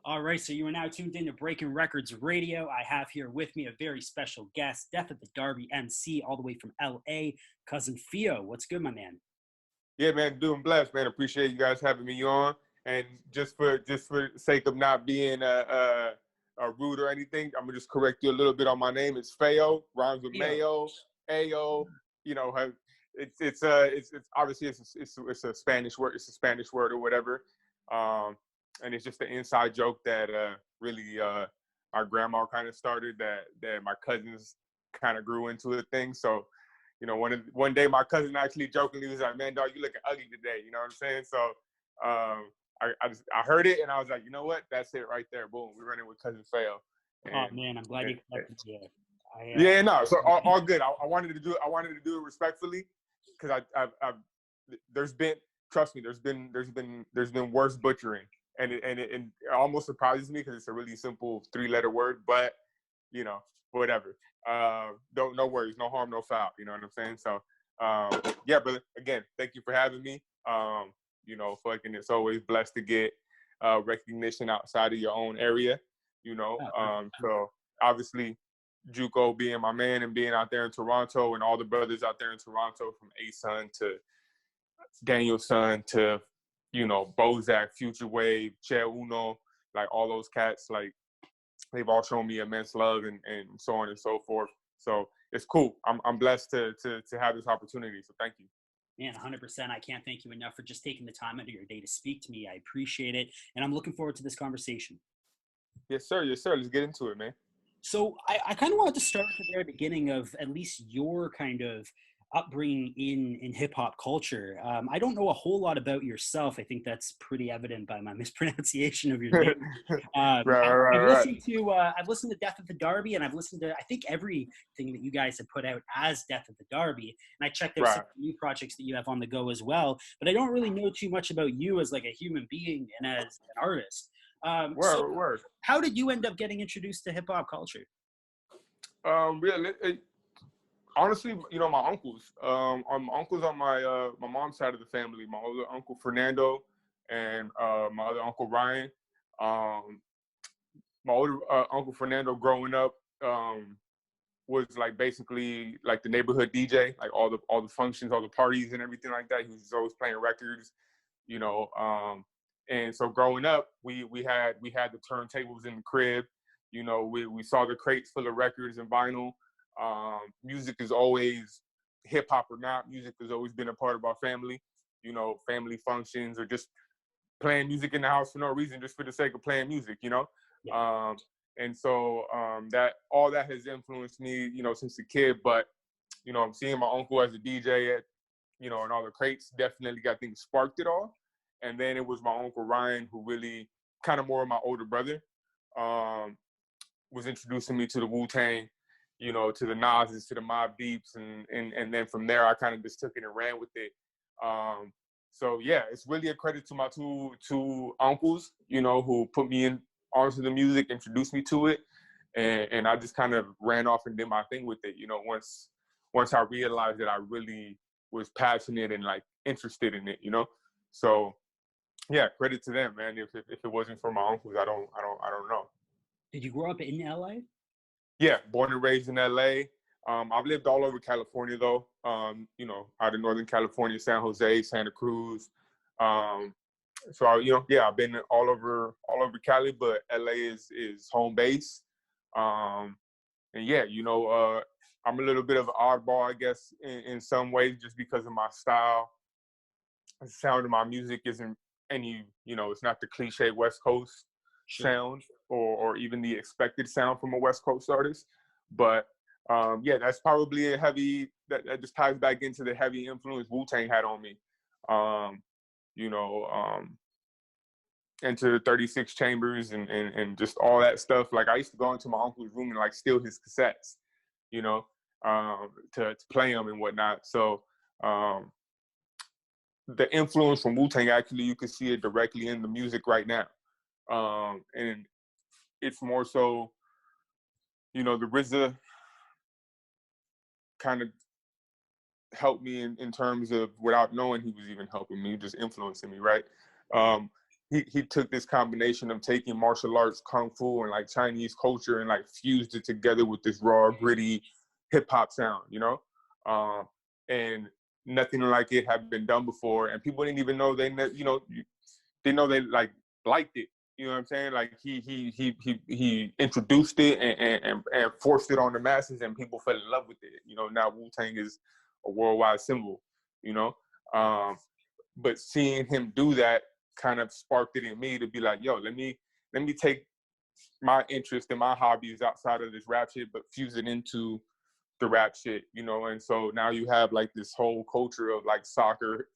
All right, so you are now tuned in to Breaking Records Radio. I have here with me a very special guest, Death at the Derby MC, all the way from LA, cousin Theo. What's good, my man? Yeah, man, doing blessed, man. Appreciate you guys having me on. And just for the sake of not being a rude or anything, I'm gonna just correct you a little bit on my name. It's Feo, rhymes with Mayo, Ayo. You know, it's obviously it's a Spanish word. It's a Spanish word or whatever. And it's just an inside joke that really our grandma kind of started that my cousins kind of grew into a thing. So, you know, one day my cousin actually jokingly was like, "Man, dog, you looking ugly today." You know what I'm saying? So I heard it and I was like, you know what? That's it right there. Boom, we're running with cousin Feo. Oh man, I'm glad you connected to it. Yeah, no, so all good. I wanted to do it respectfully because there's been, trust me, there's been worse butchering. And it almost surprises me because it's a really simple 3-letter word, but you know, whatever. No worries, no harm, no foul. You know what I'm saying? So, yeah, brother. Again, thank you for having me. You know, fucking, it's always blessed to get recognition outside of your own area. You know, so obviously, JUCO being my man and being out there in Toronto, and all the brothers out there in Toronto, from A-Son to Daniel's son to, you know, Bozak, Future Wave, Che Uno, like all those cats, like they've all shown me immense love and so on and so forth. So it's cool. I'm blessed to have this opportunity. So thank you. Man, 100%. I can't thank you enough for just taking the time out of your day to speak to me. I appreciate it. And I'm looking forward to this conversation. Yes, sir. Yes, sir. Let's get into it, man. So I kind of wanted to start at the very beginning of at least your kind of upbringing in hip hop culture. I don't know a whole lot about yourself. I think that's pretty evident by my mispronunciation of your name. I've listened to Death at the Derby, and I've listened to, I think, everything that you guys have put out as Death at the Derby. And I checked out some new projects that you have on the go as well. But I don't really know too much about you as like a human being and as an artist. Word. How did you end up getting introduced to hip hop culture? Honestly, you know, my uncles. My uncles on my mom's side of the family. My older uncle Fernando and my other uncle Ryan. My older uncle Fernando, growing up, was like basically like the neighborhood DJ, like all the functions, all the parties, and everything like that. He was always playing records, you know. And so growing up, we had the turntables in the crib. You know, we saw the crates full of records and vinyl. Music is always, hip hop or not, music has always been a part of our family. You know, family functions or just playing music in the house for no reason, just for the sake of playing music. You know, and so that all that has influenced me, you know, since a kid. But you know, I'm seeing my uncle as a DJ at, you know, and all the crates definitely, I think, sparked it all. And then it was my uncle Ryan who really, kind of more of my older brother, was introducing me to the Wu-Tang, you know, to the Nas's, to the Mobb Deeps, and then from there I kind of just took it and ran with it. So yeah, it's really a credit to my two uncles, you know, who put me onto the music, introduced me to it, and I just kind of ran off and did my thing with it. You know, once I realized that I really was passionate and like interested in it, you know. So yeah, credit to them, man. If it wasn't for my uncles, I don't know. Did you grow up in LA? Yeah, born and raised in LA. I've lived all over California though. You know, out of Northern California, San Jose, Santa Cruz. So you know, yeah, I've been all over Cali, but LA is home base. And yeah, you know, I'm a little bit of an oddball, I guess, in some ways, just because of my style. The sound of my music isn't any, you know, it's not the cliche West Coast sound or even the expected sound from a West Coast artist. But yeah, that's probably a heavy, that just ties back into the heavy influence Wu-Tang had on me. You know, into the 36 chambers and just all that stuff. Like I used to go into my uncle's room and like steal his cassettes, you know, to play them and whatnot. So the influence from Wu-Tang, actually, you can see it directly in the music right now. And it's more so, you know, the RZA kind of helped me in terms of, without knowing he was even helping me, just influencing me, right? he took this combination of taking martial arts, kung fu, and like Chinese culture, and like fused it together with this raw, gritty hip hop sound, you know, and nothing like it had been done before, and people didn't even know they liked it. You know what I'm saying? Like he introduced it and forced it on the masses, and people fell in love with it. You know, now Wu-Tang is a worldwide symbol. You know, but seeing him do that kind of sparked it in me to be like, yo, let me take my interest and my hobbies outside of this rap shit, but fuse it into the rap shit, you know. And so now you have like this whole culture of like soccer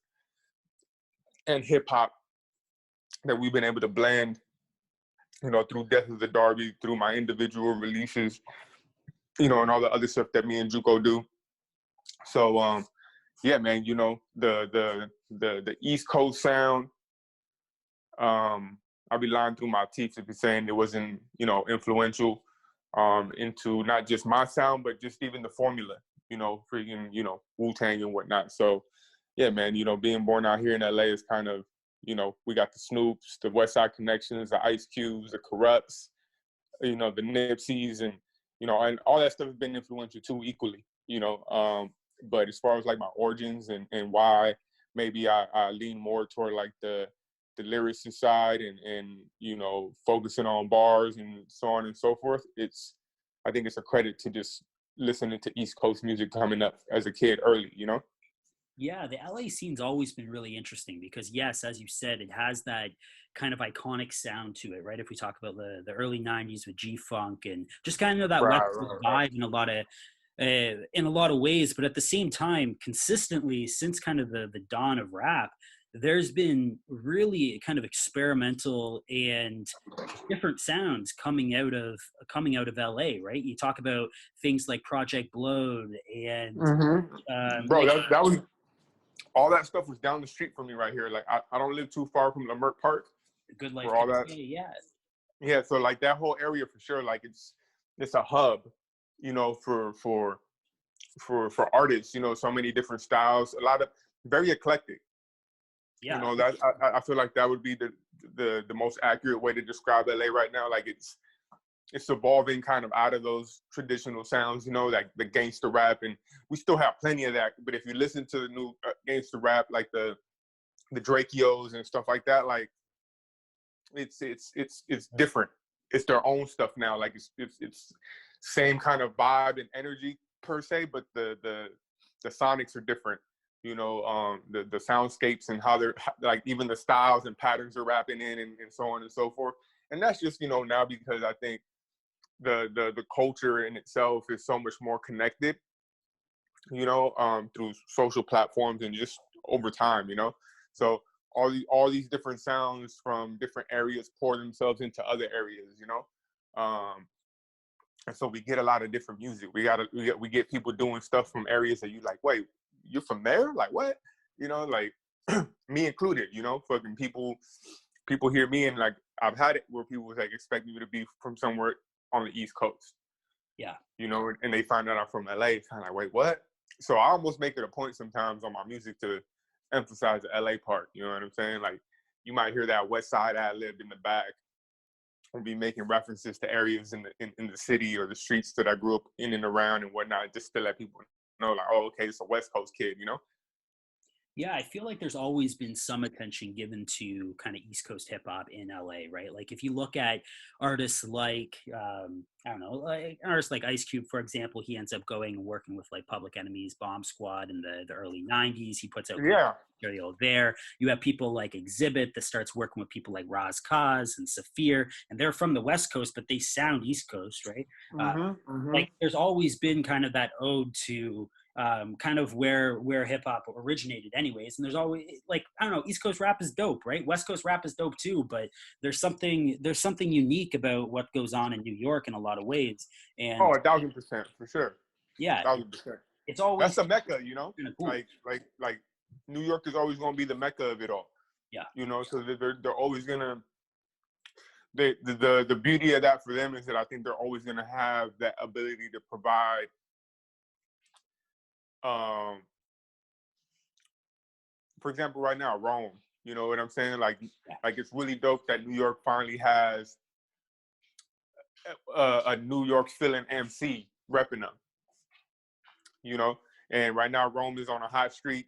and hip hop that we've been able to blend, you know, through Death of the Derby, through my individual releases, you know, and all the other stuff that me and Juco do. So yeah, man, you know, the East Coast sound, I'll be lying through my teeth if you're saying it wasn't, you know, influential into not just my sound, but just even the formula, you know, freaking, you know, Wu-Tang and whatnot. So yeah, man, you know, being born out here in LA is kind of, you know, we got the Snoops, the West Side Connections, the Ice Cubes, the Corrupts, you know, the Nipseys, and, you know, and all that stuff has been influential too equally, you know. But as far as like my origins and why maybe I lean more toward like the lyricist side and, you know, focusing on bars and so on and so forth, I think it's a credit to just listening to East Coast music coming up as a kid early, you know? Yeah, the LA scene's always been really interesting because, yes, as you said, it has that kind of iconic sound to it, right? If we talk about the early '90s with G-Funk and just kind of that West Coast vibe in a lot of ways, but at the same time, consistently since kind of the dawn of rap, there's been really kind of experimental and different sounds coming out of LA, right? You talk about things like Project Blowed and Bro, that was all that stuff was down the street from me right here. Like I don't live too far from Leimert Park. Good Life All that. Yeah. So like that whole area for sure, like it's a hub, you know, for artists, you know, so many different styles, a lot of very eclectic. Yeah. You know, that I feel like that would be the most accurate way to describe LA right now. Like it's evolving kind of out of those traditional sounds, you know, like the gangster rap, and we still have plenty of that. But if you listen to the new gangster rap, like the Drakeos and stuff like that, like it's different. It's their own stuff now. Like it's same kind of vibe and energy per se, but the sonics are different. You know, the soundscapes and how they're like even the styles and patterns they're rapping in and so on and so forth. And that's just, you know, now because I think the culture in itself is so much more connected, you know, through social platforms and just over time, you know. So all these different sounds from different areas pour themselves into other areas, you know. And so we get a lot of different music. We get people doing stuff from areas that you like, wait, you're from there? Like what? You know, like me included, you know, fucking people hear me and like I've had it where people like expect me to be from somewhere on the East Coast. Yeah. You know, and they find out I'm from LA. It's kind of like, wait, what? So I almost make it a point sometimes on my music to emphasize the LA part. You know what I'm saying? Like you might hear that West Side ad lib in the back. I'll be making references to areas in the city or the streets that I grew up in and around and whatnot, just to let people know, like, oh, okay, it's a West Coast kid, you know? Yeah, I feel like there's always been some attention given to kind of East Coast hip hop in LA, right? Like if you look at artists like I don't know, like artists like Ice Cube, for example, he ends up going and working with like Public Enemy's Bomb Squad in the early '90s. He puts out material there. You have people like Exhibit that starts working with people like Raz Kaz and Saphir, and they're from the West Coast, but they sound East Coast, right? Like there's always been kind of that ode to kind of where hip hop originated anyways. And there's always like, I don't know, East Coast rap is dope, right? West Coast rap is dope too, but there's something unique about what goes on in New York in a lot of ways. And 1,000% for sure. Yeah. 1,000%. It's always, that's the Mecca, you know, cool. like New York is always going to be the Mecca of it all. Yeah. You know, so they're always going to, the beauty of that for them is that I think they're always going to have that ability to provide for example, right now, Rome, You know what I'm saying? Like it's really dope that New York finally has a New York feeling MC repping them. You know, and right now Rome is on a hot streak,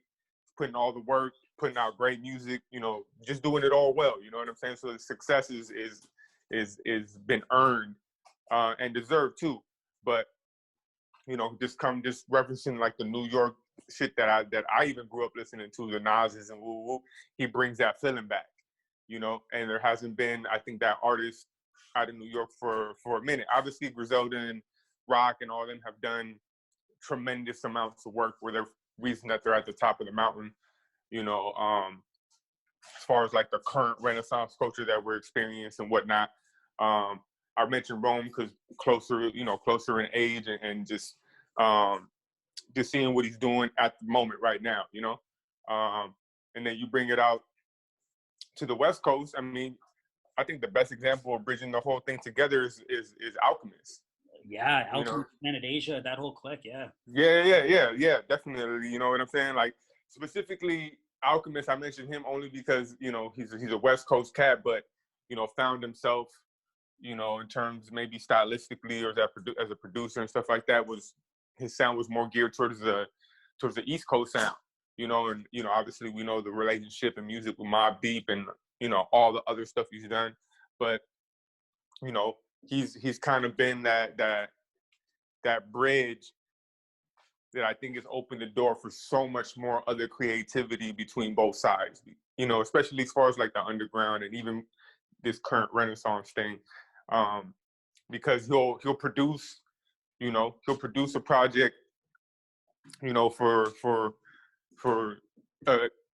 putting all the work, putting out great music. You know, just doing it all well. You know what I'm saying? So the success is been earned and deserved too. But you know, just referencing like the New York shit that I even grew up listening to, the Nas's and woo woo. He brings that feeling back, you know. And there hasn't been, I think, that artist out of New York for a minute. Obviously, Griselda and Rock and all of them have done tremendous amounts of work where they're reason that they're at the top of the mountain, you know. As far as like the current Renaissance culture that we're experiencing and whatnot. I mentioned Rome because closer in age and just seeing what he's doing at the moment right now, you know. And then you bring it out to the West Coast. I mean, I think the best example of bridging the whole thing together is Alchemist. Yeah, Alchemist, Planet Asia, that whole clique, yeah. Yeah, definitely. You know what I'm saying? Like specifically Alchemist, I mentioned him only because, you know, he's a West Coast cat, but, you know, found himself, you know, in terms maybe stylistically or as a producer and stuff like that, his sound was more geared towards the East Coast sound, you know. And, you know, obviously we know the relationship in music with Mobb Deep and, you know, all the other stuff he's done. But, you know, he's kind of been that bridge that I think has opened the door for so much more other creativity between both sides, you know, especially as far as like the underground and even this current Renaissance thing. Because he'll produce a project, you know, for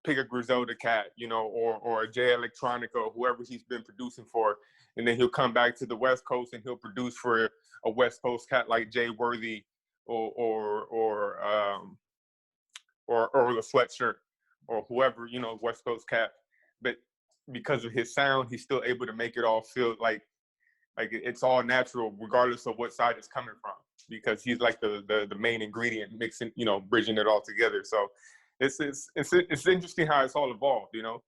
pick a Griselda cat, you know, or a J Electronica or whoever he's been producing for, and then he'll come back to the West Coast and he'll produce for a West Coast cat like Jay Worthy or the Sweatshirt or whoever, you know, West Coast cat. But because of his sound, he's still able to make it all feel like it's all natural, regardless of what side it's coming from, because he's like the main ingredient, mixing, you know, bridging it all together. So it's interesting how it's all evolved, you know.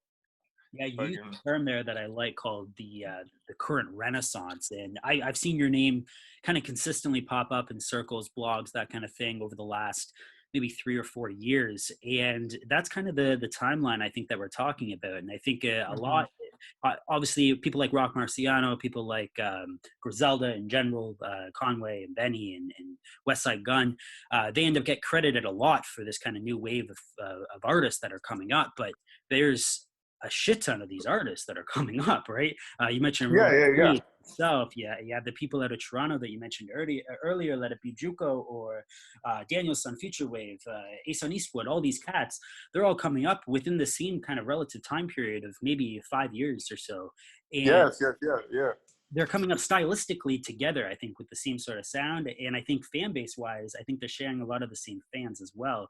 Yeah, you used a term there that I like called the current Renaissance, and I've seen your name kind of consistently pop up in circles, blogs, that kind of thing over the last maybe 3 or 4 years, and that's kind of the timeline I think that we're talking about. And I think a lot, obviously, people like Rock Marciano, people like Griselda in general, Conway and Benny and Westside Gun, they end up getting credited a lot for this kind of new wave of artists that are coming up. But there's a shit ton of these artists that are coming up, right? You mentioned itself. Yeah, you have the people out of Toronto that you mentioned earlier, let it be Juco or Danielson, Future Wave, Ace on Eastwood, all these cats, they're all coming up within the same kind of relative time period of maybe 5 years or so. And yes. They're coming up stylistically together, I think, with the same sort of sound. And I think fan base wise, I think they're sharing a lot of the same fans as well.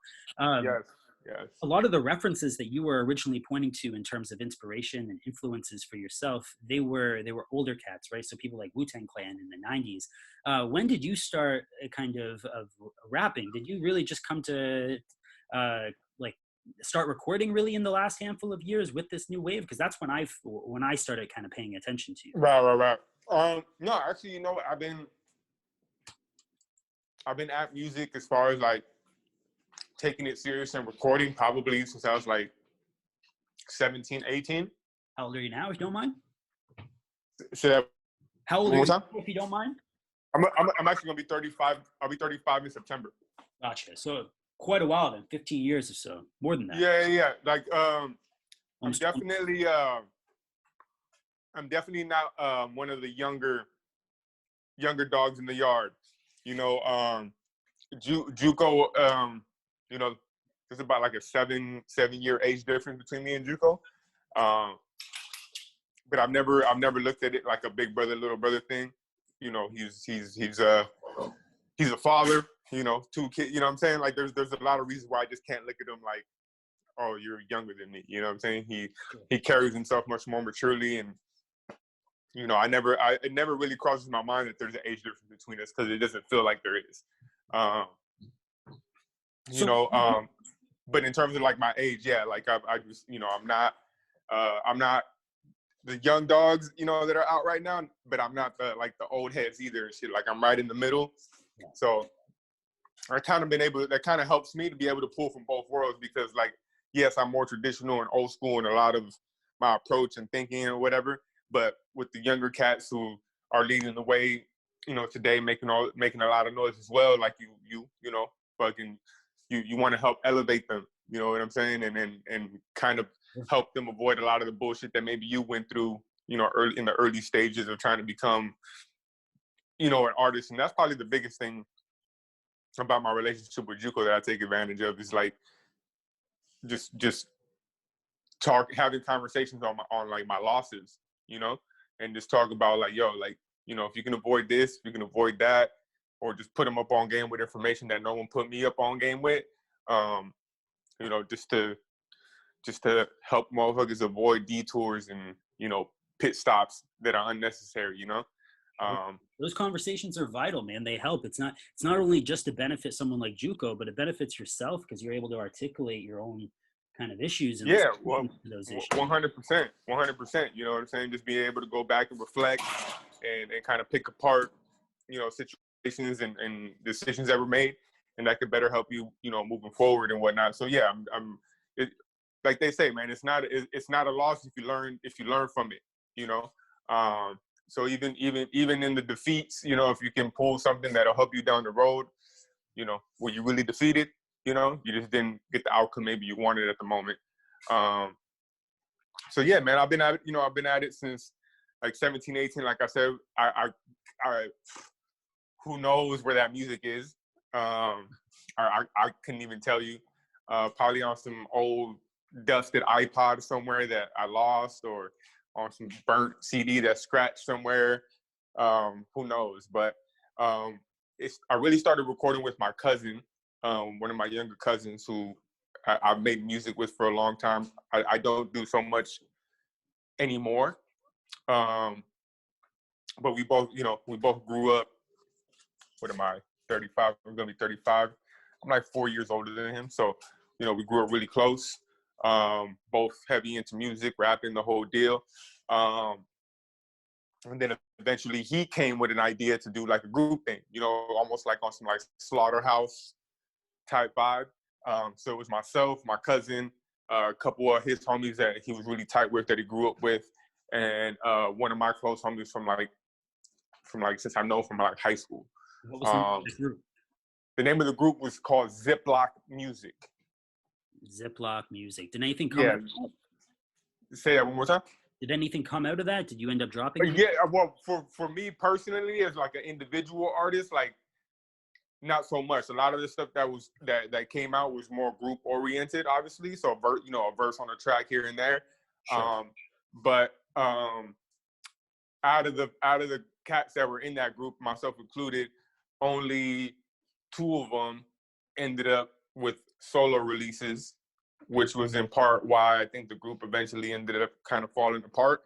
Yes. A lot of the references that you were originally pointing to in terms of inspiration and influences for yourself, they were older cats, right? So people like Wu-Tang Clan in the 90s. When did you start kind of rapping? Did you really just come to like start recording really in the last handful of years with this new wave? Because that's when I started kind of paying attention to you. Right. No, actually, you know what? I've been at music as far as like taking it serious and recording probably since I was like 17, 18. How old are you now, if you don't mind? How old are you now, if you don't mind? I'm actually gonna be 35. I'll be 35 in September. Gotcha. So quite a while then, 15 years or so, more than that. Yeah. Like I'm definitely not one of the younger dogs in the yard. You know, Juco. You know, there's about like a 7-year age difference between me and Juco. But I've never looked at it like a big brother, little brother thing. You know, he's a father, you know, 2 kids, you know what I'm saying? Like there's a lot of reasons why I just can't look at him like, oh, you're younger than me. You know what I'm saying? He carries himself much more maturely, and you know, it never really crosses my mind that there's an age difference between us, because it doesn't feel like there is. You know, but in terms of like my age, yeah, like I just, you know, I'm not I'm not the young dogs, you know, that are out right now, but I'm not the old heads either and shit. Like, I'm right in the middle. So I kind of that kind of helps me to be able to pull from both worlds, because, like, yes, I'm more traditional and old school in a lot of my approach and thinking or whatever, but with the younger cats who are leading the way, you know, today, making a lot of noise as well, like you know, fucking, you want to help elevate them, you know what I'm saying, and kind of help them avoid a lot of the bullshit that maybe you went through, you know, in the early stages of trying to become, you know, an artist. And that's probably the biggest thing about my relationship with JUCO that I take advantage of, is like just having conversations on like my losses, you know, and just talk about like, yo, like, you know, if you can avoid this, you can avoid that, or just put them up on game with information that no one put me up on game with, you know, just to help motherfuckers avoid detours and, you know, pit stops that are unnecessary, you know. Those conversations are vital, man. They help. It's not only just to benefit someone like JUCO, but it benefits yourself because you're able to articulate your own kind of issues and those issues. 100%. You know what I'm saying? Just being able to go back and reflect and kind of pick apart, you know, situations and decisions that were made, and that could better help you, you know, moving forward and whatnot. So yeah, like they say, man, it's not a loss if you learn from it, you know. So even in the defeats, you know, if you can pull something that'll help you down the road, you know, where you really defeated, you know, you just didn't get the outcome maybe you wanted at the moment. So yeah, man, I've been at it since like 17, 18. Like I said, I who knows where that music is? I couldn't even tell you. Probably on some old dusted iPod somewhere that I lost, or on some burnt CD that's scratched somewhere. Who knows? But I really started recording with my cousin, one of my younger cousins who I've made music with for a long time. I don't do so much anymore. But we both grew up. What am I? 35. I'm gonna be 35. I'm like 4 years older than him. So, you know, we grew up really close. Both heavy into music, rapping, the whole deal. And then eventually he came with an idea to do like a group thing, you know, almost like on some like Slaughterhouse type vibe. So it was myself, my cousin, a couple of his homies that he was really tight with, that he grew up with, and one of my close homies from since I know from like high school. What was the name of the group? The name of the group was called Ziploc Music. Ziploc Music. Did anything come out of that? Say that one more time. Did anything come out of that? Did you end up dropping it? Yeah, well, for me personally, as like an individual artist, like, not so much. A lot of the stuff that came out was more group oriented, obviously. So a verse on a track here and there. Sure. But out of the cats that were in that group, myself included, only 2 of them ended up with solo releases, which was in part why I think the group eventually ended up kind of falling apart,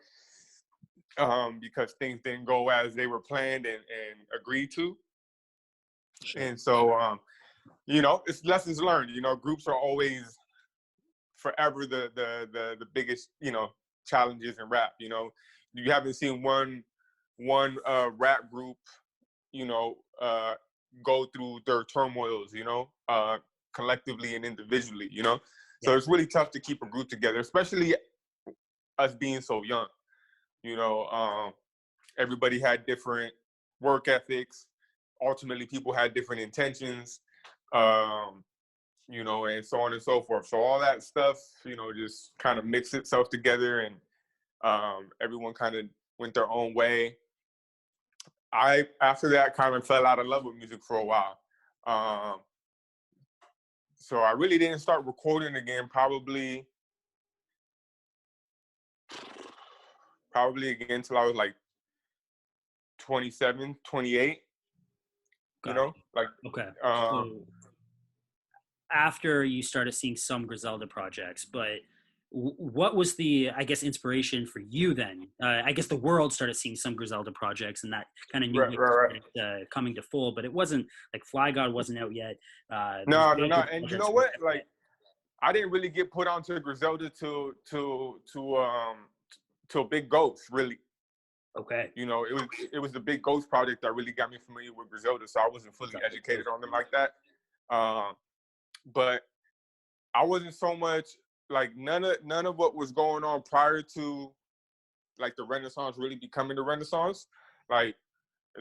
because things didn't go as they were planned and agreed to. Sure. And so, you know, it's lessons learned. You know, groups are always forever the biggest, you know, challenges in rap. You know, you haven't seen one rap group, you know, go through their turmoils, you know, collectively and individually, you know. So it's really tough to keep a group together, especially us being so young. You know, everybody had different work ethics. Ultimately, people had different intentions, you know, and so on and so forth. So all that stuff, you know, just kind of mixed itself together, and everyone kind of went their own way. After that, kind of fell out of love with music for a while. So I really didn't start recording again probably again until I was like 27, 28. You know, like, okay. So after you started seeing some Griselda projects, but what was the, I guess, inspiration for you then? I guess the world started seeing some Griselda projects, and that kind of new coming to full, but it wasn't like Fly God wasn't out yet. No. And you know what? Like, I didn't really get put onto Griselda till Big Ghost, really. Okay. You know, it was the Big Ghost project that really got me familiar with Griselda, so I wasn't fully educated on them like that. But I wasn't so much like none of what was going on prior to like the Renaissance really becoming the Renaissance. Like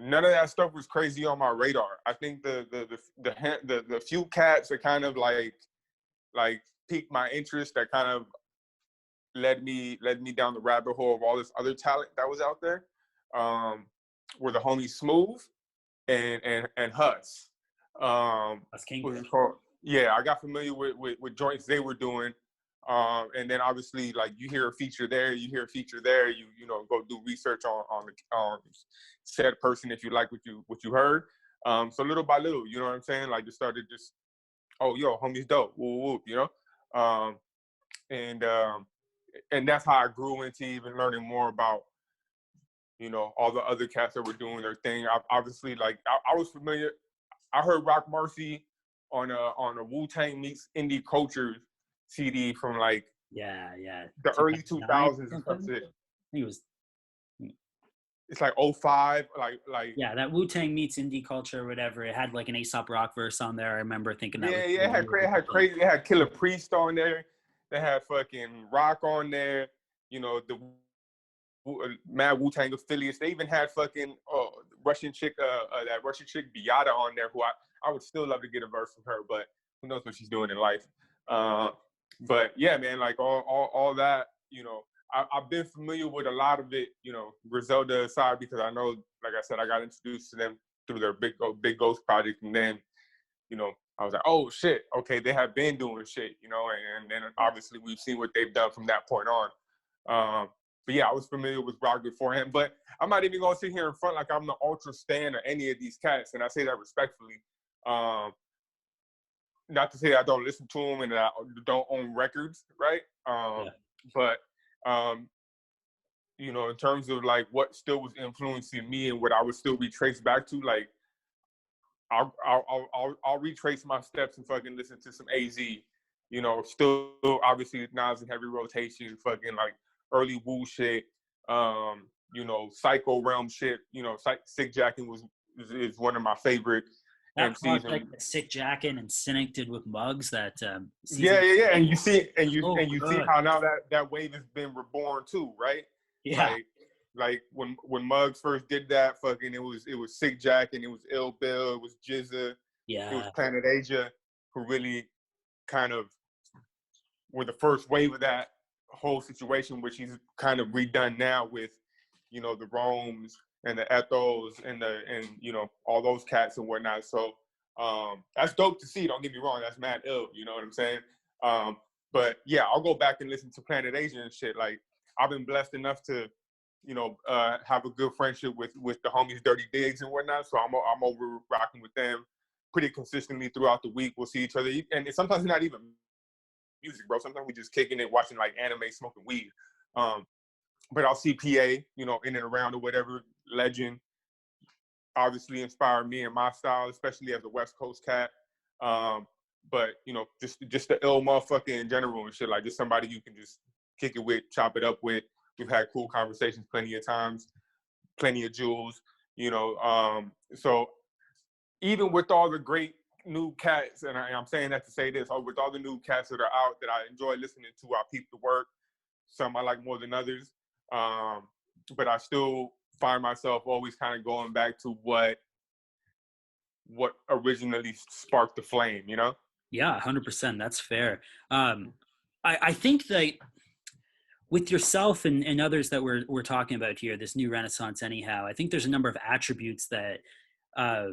none of that stuff was crazy on my radar. I think the few cats that kind of like piqued my interest, that kind of led me down the rabbit hole of all this other talent that was out there, were the homies Smooth and Huss. That's King. What was it called? Yeah, I got familiar with joints they were doing. And then obviously, like, you hear a feature there, you know, go do research on said person if you like what you heard. So little by little, you know what I'm saying? Like, just started oh, yo, homie's dope, woo woo, you know? And that's how I grew into even learning more about, you know, all the other cats that were doing their thing. Obviously, like, I was familiar. I heard Rock Mercy on a Wu-Tang Meets Indie Culture CD from like the early 2000s or something. He was. It's like 05, like yeah, that Wu-Tang Meets Indie Culture or whatever. It had like an Aesop Rock verse on there. I remember thinking that. It had crazy. It had Killer Priest on there. They had fucking Rock on there. You know, the mad Wu-Tang affiliates. They even had fucking Russian chick, that Russian chick Beata on there, who I would still love to get a verse from her, but who knows what she's doing in life. But yeah, man, like all that, you know, I've been familiar with a lot of it, you know, Griselda aside, because I know, like I said, I got introduced to them through their Big Ghost project, and then, you know, I was like, oh shit, okay, they have been doing shit, you know, and then obviously we've seen what they've done from that point on. But yeah, I was familiar with Rock beforehand, but I'm not even gonna sit here in front like I'm the ultra stan or any of these cats, and I say that respectfully. Not to say I don't listen to them and I don't own records, right? But you know, in terms of like what still was influencing me and what I would still retrace back to, like I'll retrace my steps and fucking listen to some AZ. You know, still obviously Nas in heavy rotation, fucking like early Wu shit, you know, Psycho Realm shit, you know, Sick Jackin is one of my favorite MCs. Like Sick Jackin and Cynic did with Muggs, that yeah, and you see how now that wave has been reborn too, right? Yeah. Like when Muggs first did that, fucking it was Sick Jackin, it was Ill Bill, it was Jizza, it was Planet Asia, who really kind of were the first wave of that whole situation, which he's kind of redone now with, you know, the Romes and the Ethos and you know, all those cats and whatnot. So that's dope to see. Don't get me wrong, that's mad ill. You know what I'm saying? But yeah, I'll go back and listen to Planet Asia and shit. Like, I've been blessed enough to, you know, have a good friendship with the homies Dirty Diggs and whatnot. So I'm over rocking with them pretty consistently throughout the week. We'll see each other, and sometimes not even music, bro. Sometimes we just kicking it, watching like anime, smoking weed. But I'll see PA, you know, in and around or whatever. Legend obviously inspired me and my style, especially as a West Coast cat. But you know, just the ill motherfucker in general and shit. Like, just somebody you can just kick it with, chop it up with. We've had cool conversations plenty of times, plenty of jewels, you know. So even with all the great new cats, and I'm saying that to say this, with all the new cats that are out that I enjoy listening to, I peep the work. Some I like more than others. But I still find myself always kind of going back to what originally sparked the flame, you know? Yeah, 100%. That's fair. I think that with yourself and others that we're talking about here, this new Renaissance anyhow, I think there's a number of attributes that are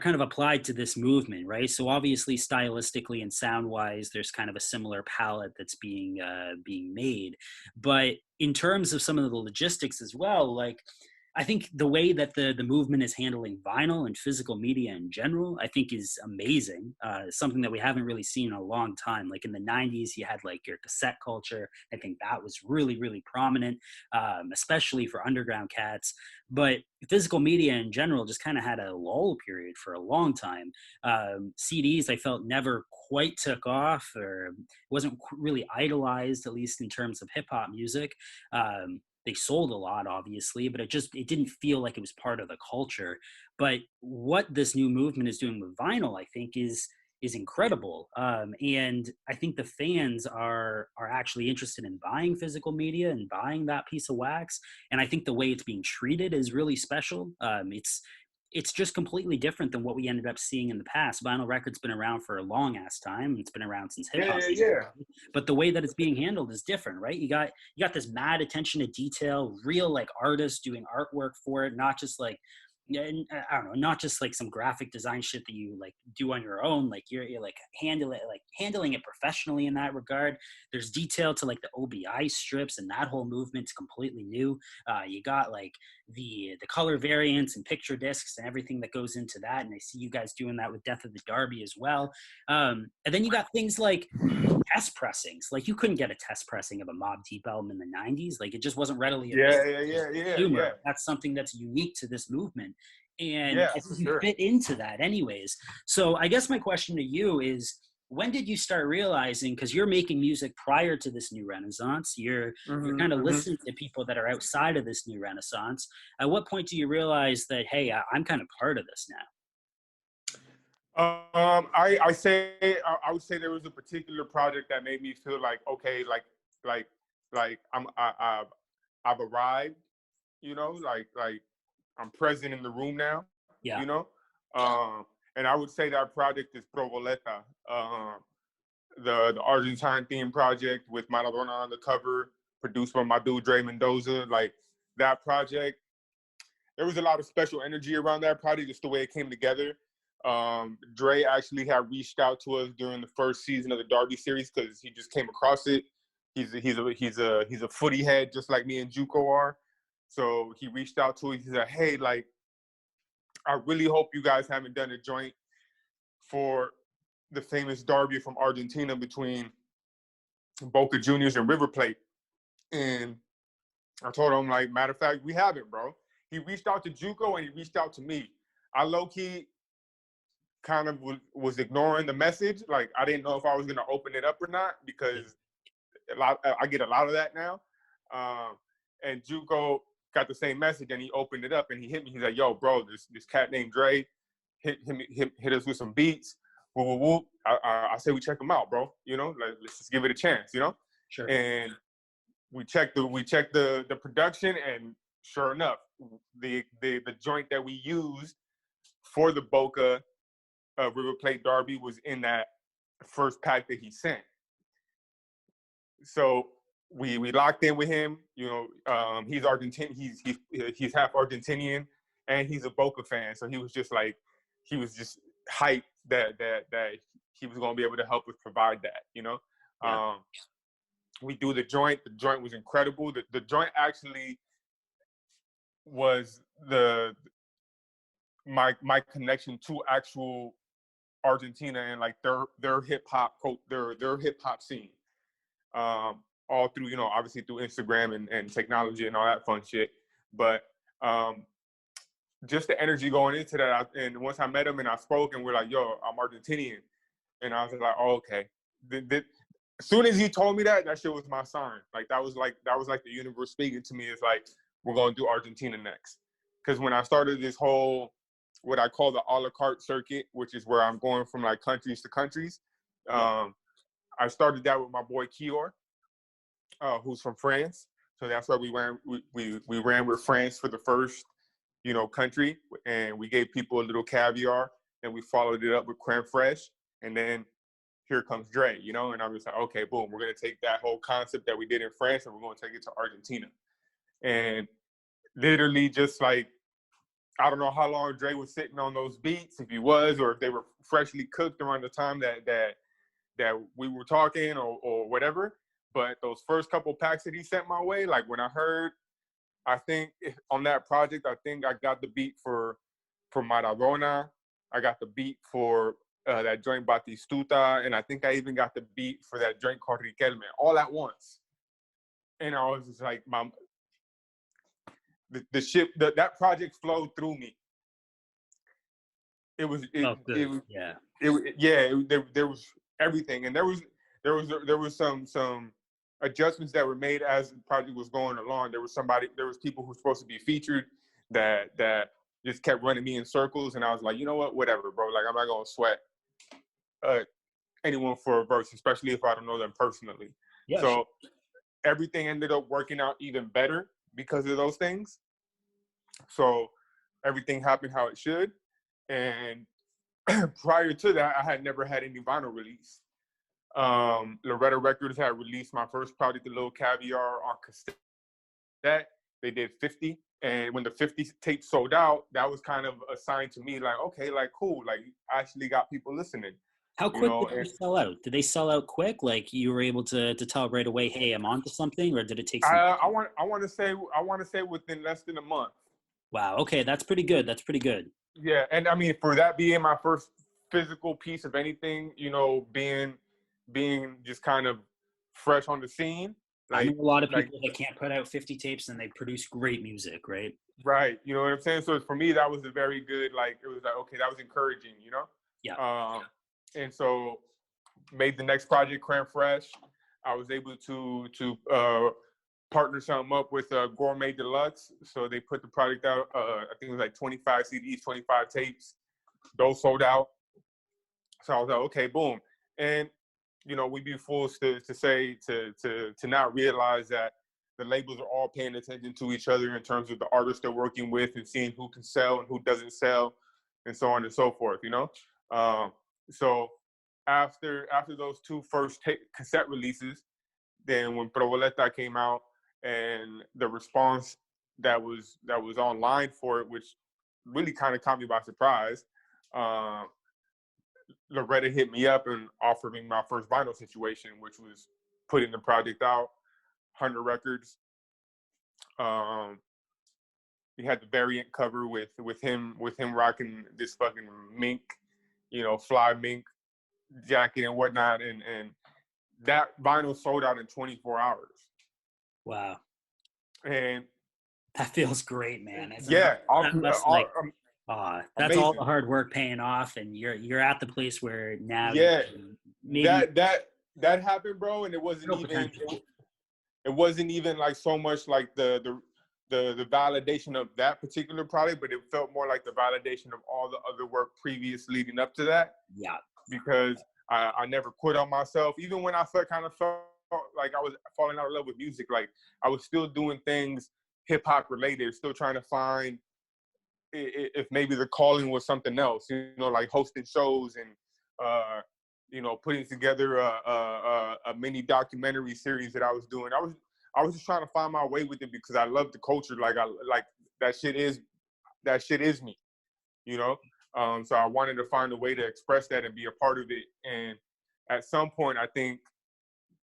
kind of applied to this movement, right? So obviously stylistically and sound-wise, there's kind of a similar palette that's being made. But in terms of some of the logistics as well, like, I think the way that the movement is handling vinyl and physical media in general, I think is amazing. Something that we haven't really seen in a long time. Like in the 90s, you had like your cassette culture. I think that was really, really prominent, especially for underground cats. But physical media in general just kind of had a lull period for a long time. CDs, I felt, never quite took off, or wasn't really idolized, at least in terms of hip hop music. They sold a lot, obviously, but it didn't feel like it was part of the culture. But what this new movement is doing with vinyl, I think, is incredible. And I think the fans are actually interested in buying physical media and buying that piece of wax. And I think the way it's being treated is really special. It's just completely different than what we ended up seeing in the past. Vinyl record's been around for a long ass time. It's been around since hip hop. Yeah. But the way that it's being handled is different, right? You got this mad attention to detail, real like artists doing artwork for it, not just like, I don't know, not just like some graphic design shit that you like do on your own. Like you're like handling it professionally in that regard. There's detail to like the OBI strips, and that whole movement's completely new. You got like the color variants and picture discs and everything that goes into that. And I see you guys doing that with Death of the Derby as well. And then you got things like test pressings. Like you couldn't get a test pressing of a Mobb Deep album in the 90s. Like it just wasn't readily available. Yeah. That's something that's unique to this movement. And Yeah, I think for you sure. fit into that anyways. So I guess my question to you is, when did you start realizing, because you're making music prior to this new renaissance, you're kind of listening to people that are outside of this new renaissance. At what point do you realize that, hey, I'm kind of part of this now? I would say there was a particular project that made me feel like, okay, like I've arrived, you know, like I'm present in the room now, Yeah. you know. And I would say that project is Proboleta, the Argentine theme project with Maradona on the cover, produced by my dude Dre Mendoza. Like that project, there was a lot of special energy around that project, just the way it came together. Dre actually had reached out to us during the first season of the Derby series because he just came across it. He's a footy head just like me and Juco are. So he reached out to us. He said, "Hey, like, I really hope you guys haven't done a joint for the famous derby from Argentina between Boca Juniors and River Plate." And I told him, like, matter of fact, we haven't, bro. He reached out to Juco and he reached out to me. I low-key kind of was ignoring the message. Like, I didn't know if I was going to open it up or not because I get a lot of that now. And Juco got the same message and he opened it up and he hit me. He's like, "Yo, bro, this cat named Dre hit us with some beats. Whoop, whoop, whoop. I say we check him out, bro. You know, like, let's just give it a chance, you know?" Sure. And we checked the production, and sure enough, the joint that we used for the Boca River Plate Derby was in that first pack that he sent. So we locked in with him. You know, he's Argentinian. He's half Argentinian, and he's a Boca fan. So he was just hyped that he was gonna be able to help us provide that. You know, Yeah. We do the joint. The joint was incredible. The joint actually was my connection to actual Argentina and like their hip hop their hip hop scene. All through, you know, obviously through Instagram and technology and all that fun shit. But just the energy going into that. And once I met him and I spoke and we're like, "Yo, I'm Argentinian." And I was like, "Oh, okay." As soon as he told me that shit was my sign. Like that was like the universe speaking to me. It's like, we're going to do Argentina next. Because when I started this whole, what I call the a la carte circuit, which is where I'm going from like countries to countries, I started that with my boy Kior, who's from France. So that's why we ran with France for the first, you know, country, and we gave people a little caviar, and we followed it up with creme fraiche, and then here comes Dre, you know. And I was like, okay, boom, we're gonna take that whole concept that we did in France, and we're gonna take it to Argentina. And literally, just like, I don't know how long Dre was sitting on those beats, if he was, or if they were freshly cooked around the time that we were talking or whatever. But those first couple packs that he sent my way, like when I heard I think on that project, I think I got the beat for Maradona. I got the beat for that joint Batistuta, and I think I even got the beat for that joint called Riquelme, all at once. And I was just like, that project flowed through me. It was there was everything, and there was some adjustments that were made as the project was going along. There was people who were supposed to be featured that just kept running me in circles, and I was like, you know what, whatever, bro. Like, I'm not gonna sweat anyone for a verse, especially if I don't know them personally. Yeah, so sure. Everything ended up working out even better because of those things. So everything happened how it should. And prior to that, I had never had any vinyl release. Wreckords had released my first project, The Little Caviar, on cassette. They did 50. And when the 50 tape sold out, that was kind of a sign to me, like, okay, like, cool. Like, I actually got people listening. How quick did they sell out? Did they sell out quick? Like, you were able to tell right away, hey, I'm onto something, or did it take some time? I want to say within less than a month. Wow. Okay, that's pretty good. That's pretty good. Yeah, and I mean, for that being my first physical piece of anything, you know, being just kind of fresh on the scene. Like, I know a lot of people that can't put out 50 tapes and they produce great music, right? Right. You know what I'm saying? So for me, that was a very good, like, it was like, okay, that was encouraging, you know? Yeah. And so made the next project, Cran Fresh. I was able to partner something up with Gourmet Deluxe. So they put the product out, I think it was like 25 CDs, 25 tapes. Those sold out. So I was like, okay, boom. And, you know, we'd be fools to not realize that the labels are all paying attention to each other in terms of the artists they're working with and seeing who can sell and who doesn't sell and so on and so forth, you know? So after those two first cassette releases, then when Proboleta came out and the response that was online for it, which really kind of caught me by surprise, Loretta hit me up and offered me my first vinyl situation, which was putting the project out, 100 records. We had the variant cover with him rocking this fucking mink, you know, fly mink jacket and whatnot, and that vinyl sold out in 24 hours. Wow. And that feels great, man. Yeah, that's all the hard work paying off, and you're at the place where now. Yeah, maybe that happened, bro, and it wasn't even like so much like the validation of that particular product, but it felt more like the validation of all the other work previous leading up to that. Yeah, because I never quit on myself, even when I felt like I was falling out of love with music. Like, I was still doing things hip hop related, still trying to find if maybe the calling was something else, you know, like hosting shows and you know, putting together a mini documentary series that I was doing. I was just trying to find my way with it because I love the culture. Like, that shit is me, you know. So I wanted to find a way to express that and be a part of it. And at some point, I think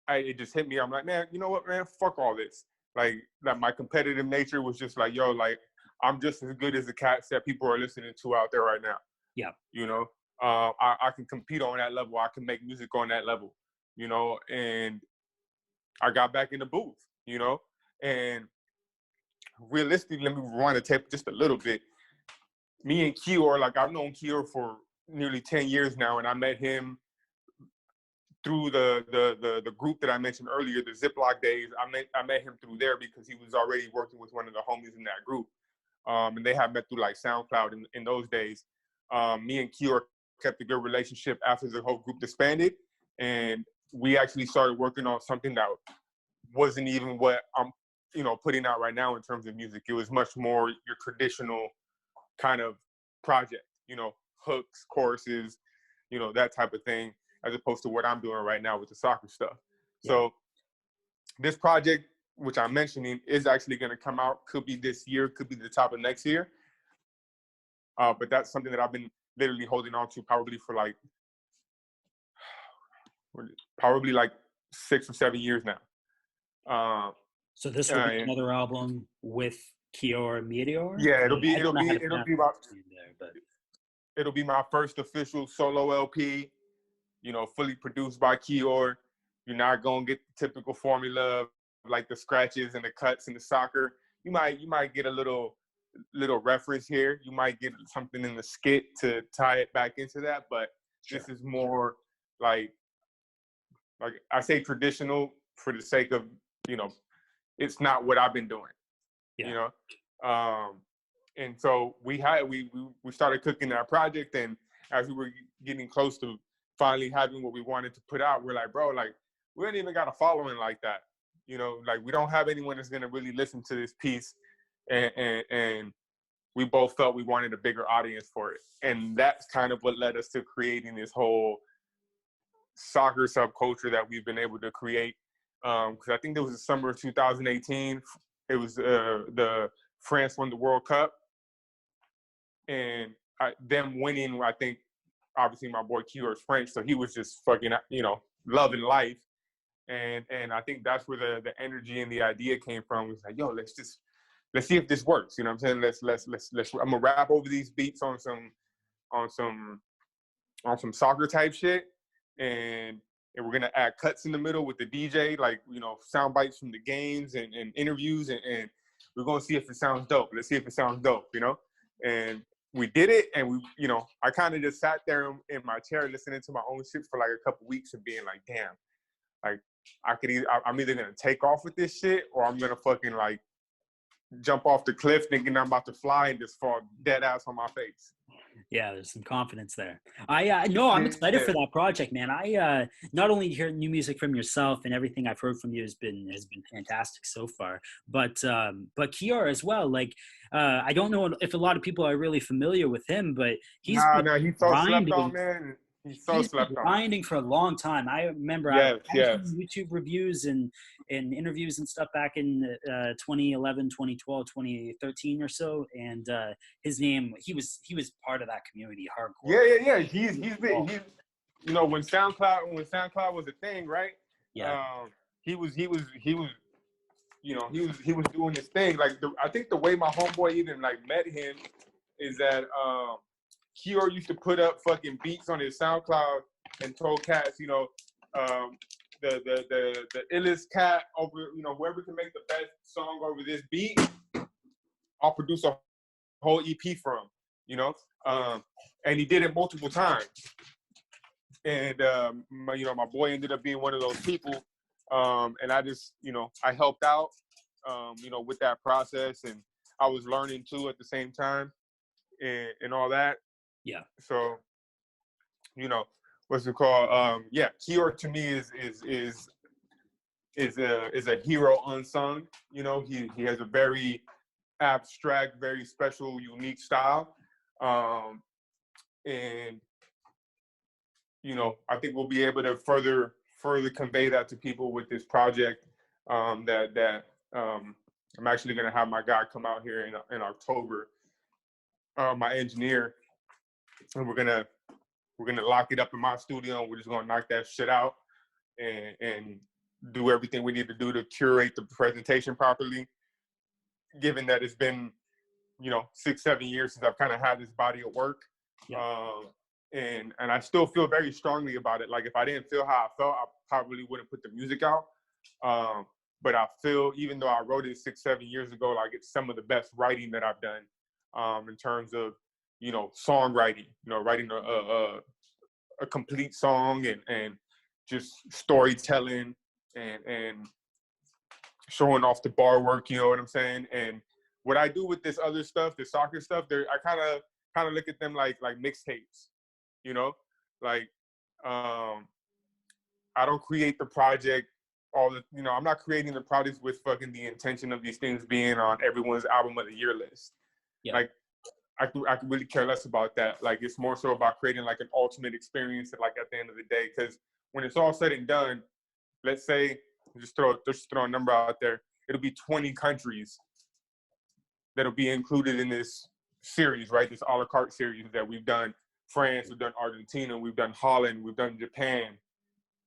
it just hit me. I'm like, man, you know what, man? Fuck all this. Like my competitive nature was just like, yo, like, I'm just as good as the cats that people are listening to out there right now. Yeah. You know, I can compete on that level. I can make music on that level, you know. And I got back in the booth, you know. And realistically, let me rewind the tape just a little bit. Me and Kior, like, I've known Kior for nearly 10 years now, and I met him through the group that I mentioned earlier, the Ziploc days. I met him through there because he was already working with one of the homies in that group. And they had met through like SoundCloud in those days. Me and Kior kept a good relationship after the whole group disbanded, and we actually started working on something that wasn't even what I'm, you know, putting out right now in terms of music. It was much more your traditional kind of project, you know, hooks, choruses, you know, that type of thing, as opposed to what I'm doing right now with the soccer stuff. Yeah. So this project, which I'm mentioning, is actually going to come out. Could be this year, could be the top of next year. But that's something that I've been literally holding on to probably for like 6 or 7 years now. So this will be another album with Kior Meteor. Yeah, I don't know how to pronounce his name there, but it'll be my first official solo LP. You know, fully produced by Kior. You're not gonna get the typical formula of like the scratches and the cuts and the soccer. You might get a little reference here. You might get something in the skit to tie it back into that, but sure. This is more like I say traditional for the sake of, you know, it's not what I've been doing. Yeah. You know? And so we started cooking that project, and as we were getting close to finally having what we wanted to put out, we're like, bro, like we ain't even got a following like that. You know, like we don't have anyone that's gonna really listen to this piece, and we both felt we wanted a bigger audience for it. And that's kind of what led us to creating this whole soccer subculture that we've been able to create. Because I think it was the summer of 2018. It was the France won the World Cup. And them winning, I think, obviously my boy Q is French, so he was just fucking, you know, loving life. And I think that's where the energy and the idea came from. It was like, yo, let's see if this works. You know what I'm saying? Let's I'm gonna rap over these beats on some soccer type shit, and we're gonna add cuts in the middle with the DJ, like, you know, sound bites from the games and interviews, and we're gonna see if it sounds dope. Let's see if it sounds dope, you know? And we did it, and we, you know, I kind of just sat there in my chair listening to my own shit for like a couple weeks and being like, damn, like I'm either gonna take off with this shit or I'm gonna fucking like jump off the cliff thinking I'm about to fly and just fall dead ass on my face. Yeah, there's some confidence there. I'm excited for that project, man. I not only hear new music from yourself, and everything I've heard from you has been fantastic so far, but Kior as well. Like, I don't know if a lot of people are really familiar with him, but he's he's so slept on, man. He's been grinding for a long time. I remember I had YouTube reviews and interviews and stuff back in 2011, 2012, 2013 or so. And his name, he was part of that community hardcore. Yeah. He's been, you know, when SoundCloud was a thing, right? Yeah. He was you know, he was doing this thing. Like I think the way my homeboy even like met him is that Kior used to put up fucking beats on his SoundCloud and told cats, you know, the illest cat over, you know, whoever can make the best song over this beat, I'll produce a whole EP for him, you know. And he did it multiple times. And my boy ended up being one of those people. And I just, you know, I helped out, you know, with that process, and I was learning too at the same time, and all that. Yeah. So, you know, what's it called? Kior to me is a hero unsung. You know, he has a very abstract, very special, unique style. And you know, I think we'll be able to further convey that to people with this project. That I'm actually gonna have my guy come out here in October, my engineer. And we're gonna lock it up in my studio, and we're just gonna knock that shit out and do everything we need to do to curate the presentation properly. Given that it's been, you know, 6-7 years since I've kind of had this body of work, and I still feel very strongly about it. Like if I didn't feel how I felt, I probably wouldn't put the music out. But I feel, even though I wrote it 6-7 years ago, like it's some of the best writing that I've done in terms of, you know, songwriting, you know, writing a complete song and just storytelling and showing off the bar work, you know what I'm saying? And what I do with this other stuff, the soccer stuff, I kind of look at them like mixtapes, you know? Like, I don't create the project you know, I'm not creating the projects with fucking the intention of these things being on everyone's album of the year list. Yeah. Like, I could really care less about that. Like, it's more so about creating like an ultimate experience, like at the end of the day. Because when it's all said and done, let's say, just throw a number out there, it'll be 20 countries that'll be included in this series, right? This a la carte series that we've done. France, we've done Argentina, we've done Holland, we've done Japan,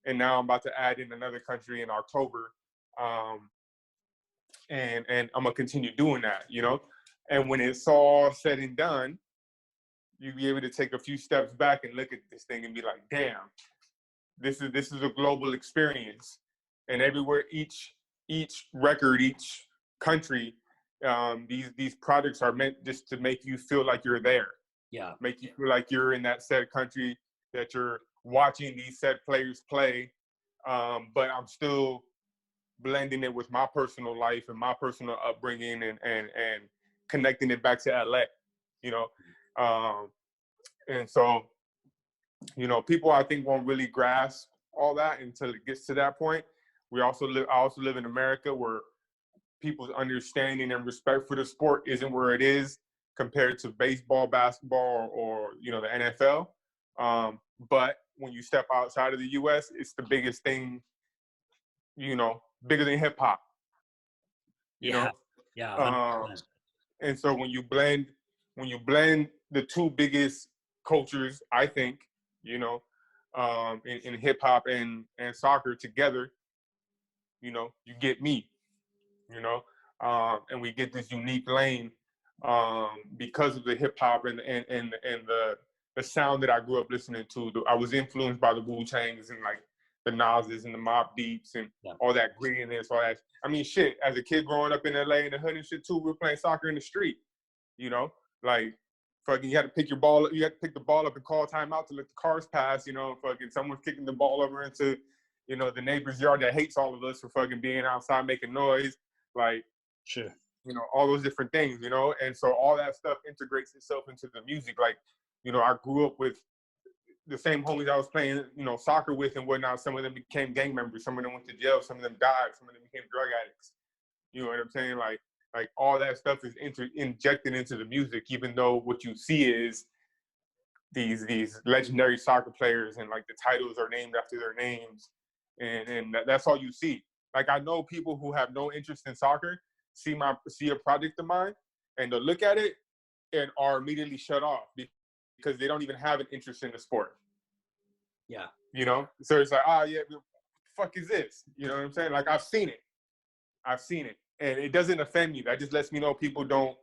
and now I'm about to add in another country in October. and I'm gonna continue doing that, you know. And when it's all said and done, you'll be able to take a few steps back and look at this thing and be like, damn, this is a global experience. And everywhere, each record, each country, these projects are meant just to make you feel like you're there. Yeah. Make you feel like you're in that said country, that you're watching these said players play. But I'm still blending it with my personal life and my personal upbringing, and connecting it back to LA, you know. And so, you know, people I think won't really grasp all that until it gets to that point. I also live in America, where people's understanding and respect for the sport isn't where it is compared to baseball, basketball, or you know, the NFL. But when you step outside of the U.S., it's the biggest thing, you know, bigger than hip hop. You know, yeah. and so when you blend the two biggest cultures, I think, you know, in hip hop and soccer together, you know, you get me, you know, and we get this unique lane because of the hip hop and the sound that I grew up listening to. I was influenced by the Wu-Tangs and like the Nas's and the Mobb Deeps and all that grittiness, all that. I mean, shit, as a kid growing up in LA in the hood and shit too, we were playing soccer in the street, you know, like fucking you had to pick the ball up and call timeout to let the cars pass, you know, fucking someone's kicking the ball over into, you know, the neighbor's yard that hates all of us for fucking being outside making noise, like, sure, you know, all those different things, you know. And so all that stuff integrates itself into the music. Like, you know, I grew up with the same homies I was playing, you know, soccer with and whatnot. Some of them became gang members, some of them went to jail, some of them died, some of them became drug addicts. You know what I'm saying? Like all that stuff is injected into the music, even though what you see is these legendary soccer players and like the titles are named after their names, and that's all you see. Like, I know people who have no interest in soccer see a project of mine and they'll look at it and are immediately shut off because they don't even have an interest in the sport. Yeah. You know? So it's like, yeah, what the fuck is this? You know what I'm saying? Like, I've seen it. And it doesn't offend me. That just lets me know people don't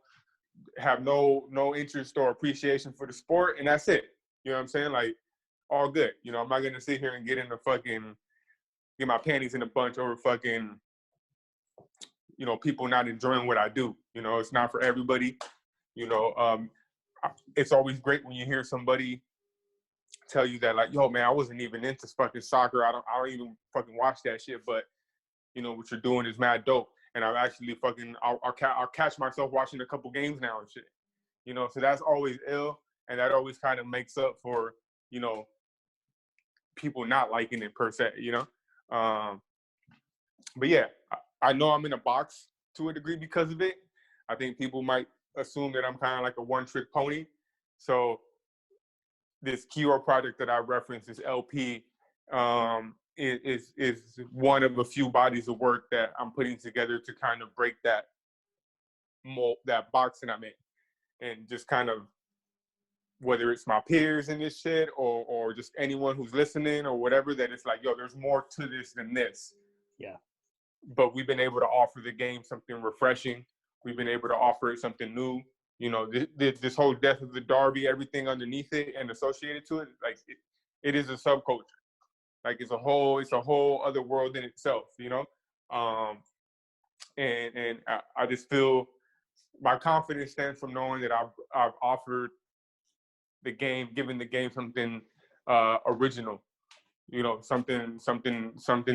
have no interest or appreciation for the sport, and that's it. You know what I'm saying? Like, all good. You know, I'm not gonna sit here and get my panties in a bunch over fucking, you know, people not enjoying what I do. You know, it's not for everybody. You know, it's always great when you hear somebody tell you that, like, yo, man, I wasn't even into fucking soccer. I don't even fucking watch that shit, but you know what you're doing is mad dope. And I've actually I'll catch myself watching a couple games now and shit. You know, so that's always ill, and that always kind of makes up for, you know, people not liking it per se, you know. But yeah, I know I'm in a box to a degree because of it. I think people might assume that I'm kind of like a one-trick pony. So this Keyboard project that I referenced, this LP, is one of a few bodies of work that I'm putting together to kind of break that mold, that box that I'm in, and just kind of, whether it's my peers in this shit or just anyone who's listening or whatever, that it's like, yo, there's more to this than this. Yeah. But we've been able to offer the game something refreshing. We've been able to offer it something new. You know, this whole Death of the Derby, everything underneath it and associated to it, like it is a subculture. Like it's a whole other world in itself, you know? And I just feel my confidence stems from knowing that I've offered the game, given the game something original, you know, something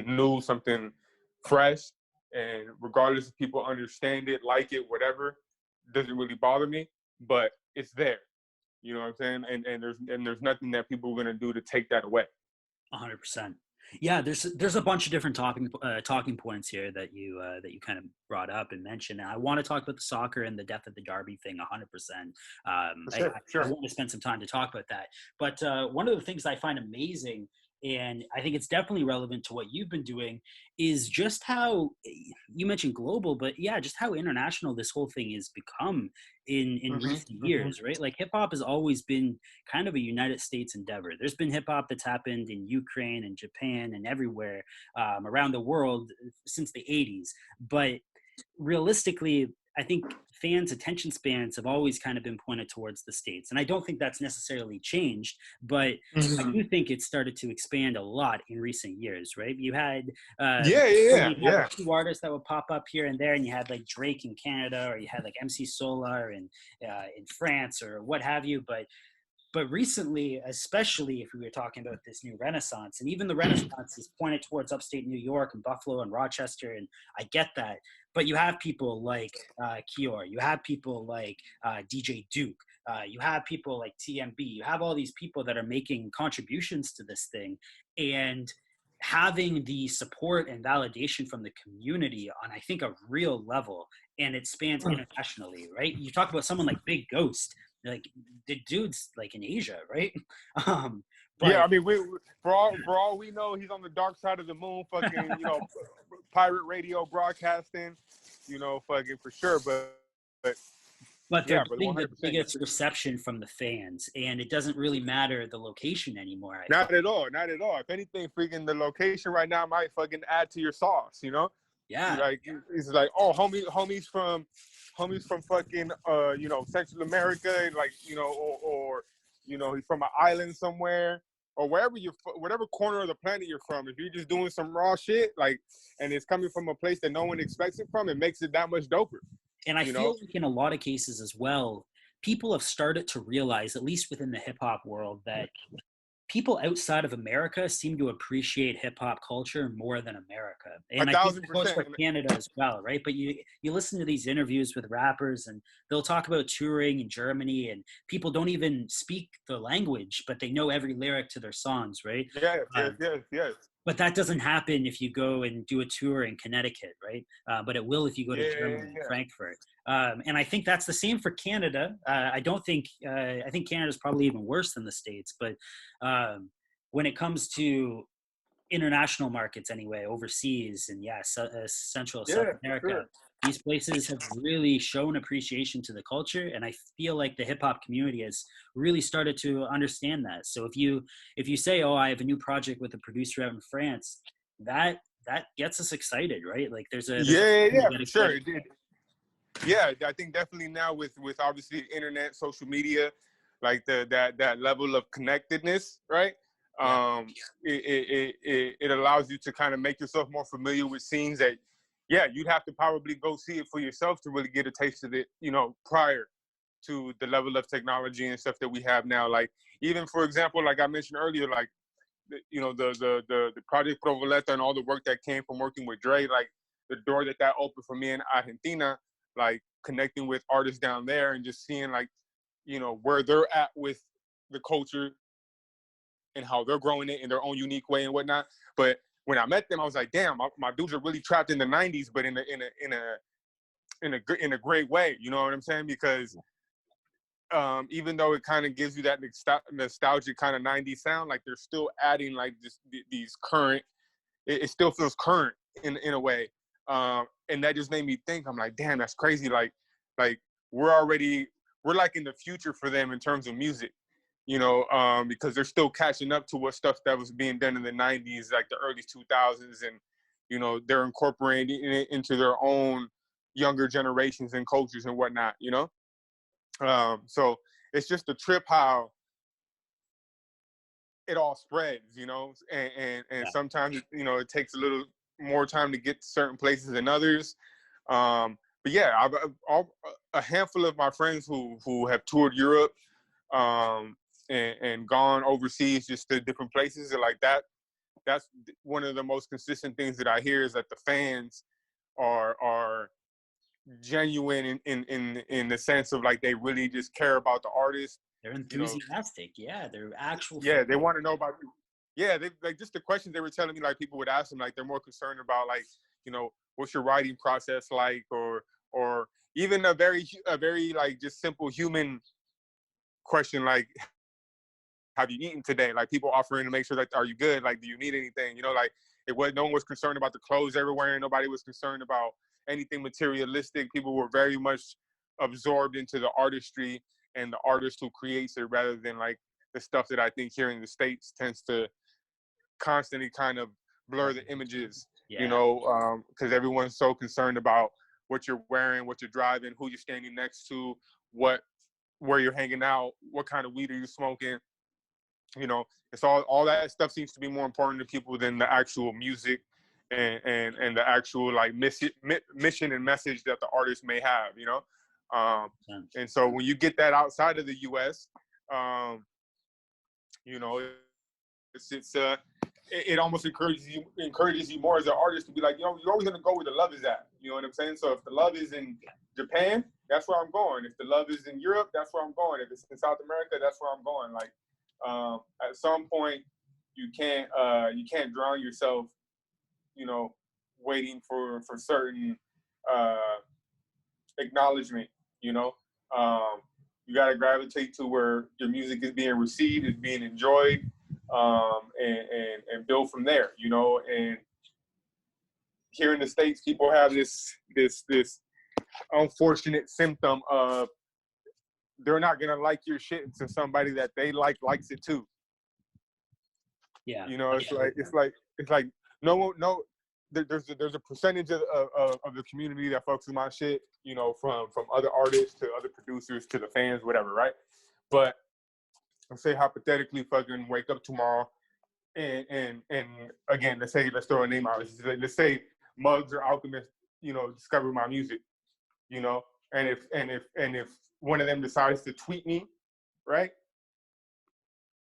new, something fresh. And regardless if people understand it, like it, whatever, doesn't really bother me, but it's there. You know what I'm saying? And there's nothing that people are gonna do to take that away. 100%. Yeah, there's a bunch of different talking points here that you kind of brought up and mentioned. And I want to talk about the soccer and the Death of the Derby thing 100%. Sure. I want to spend some time to talk about that. But one of the things I find amazing, and I think it's definitely relevant to what you've been doing, is just how you mentioned global, but yeah, just how international this whole thing has become in recent years, right? Like hip hop has always been kind of a United States endeavor. There's been hip hop that's happened in Ukraine and Japan and everywhere around the world since the 80s. But realistically, I think fans' attention spans have always kind of been pointed towards the States. And I don't think that's necessarily changed, but I Mhm. do think it started to expand a lot in recent years, right? You had Yeah, yeah, before yeah, you had yeah. a few artists that would pop up here and there, and you had like Drake in Canada, or you had like MC Solar in France, or what have you. But recently, especially if we were talking about this new renaissance, and even the renaissance is pointed towards upstate New York and Buffalo and Rochester, and I get that. But you have people like Kior, you have people like DJ Duke, you have people like TMB, you have all these people that are making contributions to this thing, and having the support and validation from the community on, I think, a real level, and it spans internationally, right? You talk about someone like Big Ghost, like the dude's like in Asia, right? Um, Yeah, but I mean, for all we know, he's on the dark side of the moon, fucking, pirate radio broadcasting, fucking for sure. But but they're yeah, brother, getting the 100%. biggest reception from the fans, and it doesn't really matter the location anymore, I Not find. at all, not at all. If anything, freaking the location right now might fucking add to your sauce, Yeah, Like it's like, oh, homies from fucking Central America, like or he's from an island somewhere, or whatever corner of the planet you're from. If you're just doing some raw shit, like, and it's coming from a place that no one expects it from, it makes it that much doper. and I You feel know? like in a lot of cases as well, people have started to realize, at least within the hip hop world, that people outside of America seem to appreciate hip hop culture more than America. A And I think thousand that goes percent. for Canada as well, right? But you listen to these interviews with rappers, and they'll talk about touring in Germany, and people don't even speak the language, but they know every lyric to their songs, right? Yes, yes, Um, yes, yes. but that doesn't happen if you go and do a tour in Connecticut, right? But it will if you go Yeah, to yeah, Germany, yeah. Frankfurt. And I think that's the same for Canada. I don't think, I think Canada's probably even worse than the States. But when it comes to international markets anyway, overseas, and yeah, Central, South Yeah, for America, sure. these places have really shown appreciation to the culture, and I feel like the hip hop community has really started to understand that. So if you say, oh, I have a new project with a producer out in France, that gets us excited, right? Like there's a Yeah, yeah, you yeah, get for sure. excited. Yeah, I think definitely now with obviously the internet, social media, like that level of connectedness, right? Yeah, It allows you to kind of make yourself more familiar with scenes that, yeah, you'd have to probably go see it for yourself to really get a taste of it, prior to the level of technology and stuff that we have now. Like even for example, like I mentioned earlier, like the Project Provoleta and all the work that came from working with Dre, like the door that opened for me in Argentina, like connecting with artists down there and just seeing like, where they're at with the culture and how they're growing it in their own unique way and whatnot. But when I met them, I was like, damn, my dudes are really trapped in the '90s, but in a great way. You know what I'm saying? Because even though it kind of gives you that nostalgic kind of '90s sound, like they're still adding like these current. It still feels current in a way, and that just made me think. I'm like, damn, that's crazy. Like we're like in the future for them in terms of music, because they're still catching up to what stuff that was being done in the '90s, like the early 2000s, and they're incorporating it into their own younger generations and cultures and whatnot. So it's just a trip how it all spreads, and yeah. sometimes it takes a little more time to get to certain places than others. But yeah, a handful of my friends who have toured Europe, and gone overseas just to different places and like that. That's one of the most consistent things that I hear is that the fans are genuine in the sense of like they really just care about the artist. They're You know, enthusiastic. Yeah, they're actual yeah, fans. they want to know about you. Yeah, they like just the questions they were telling me. Like people would ask them, like they're more concerned about like what's your writing process like, or even a very like just simple human question like have you eaten today? Like people offering to make sure that are you good? Like do you need anything? Like no one was concerned about the clothes they were wearing. Nobody was concerned about anything materialistic. People were very much absorbed into the artistry and the artist who creates it rather than like the stuff that I think here in the States tends to constantly kind of blur the images, Yeah, because everyone's so concerned about what you're wearing, what you're driving, who you're standing next to, where you're hanging out, what kind of weed are you smoking. You know, it's all that stuff seems to be more important to people than the actual music and the actual like mission and message that the artist may have, you know. And so when you get that outside of the U.S., you know, it almost encourages you more as an artist to be like, you know, you're always gonna go where the love is at. You know what I'm saying? So if the love is in Japan, that's where I'm going. If the love is in Europe, that's where I'm going. If it's in South America, that's where I'm going. Like at some point, you can't drown yourself, you know, waiting for certain acknowledgement. You know, you gotta gravitate to where your music is being received, is being enjoyed. And build from there, you know. And here in the States, people have this unfortunate symptom of they're not gonna like your shit until somebody that they likes it too. Yeah, you know, it's like no. There's a percentage of the community that fucks with my shit, you know, from other artists to other producers to the fans, whatever, right? But let's say hypothetically, fucking wake up tomorrow, and again, let's throw a name out. Let's say Muggs or Alchemist, you know, discover my music, you know, and if one of them decides to tweet me, right?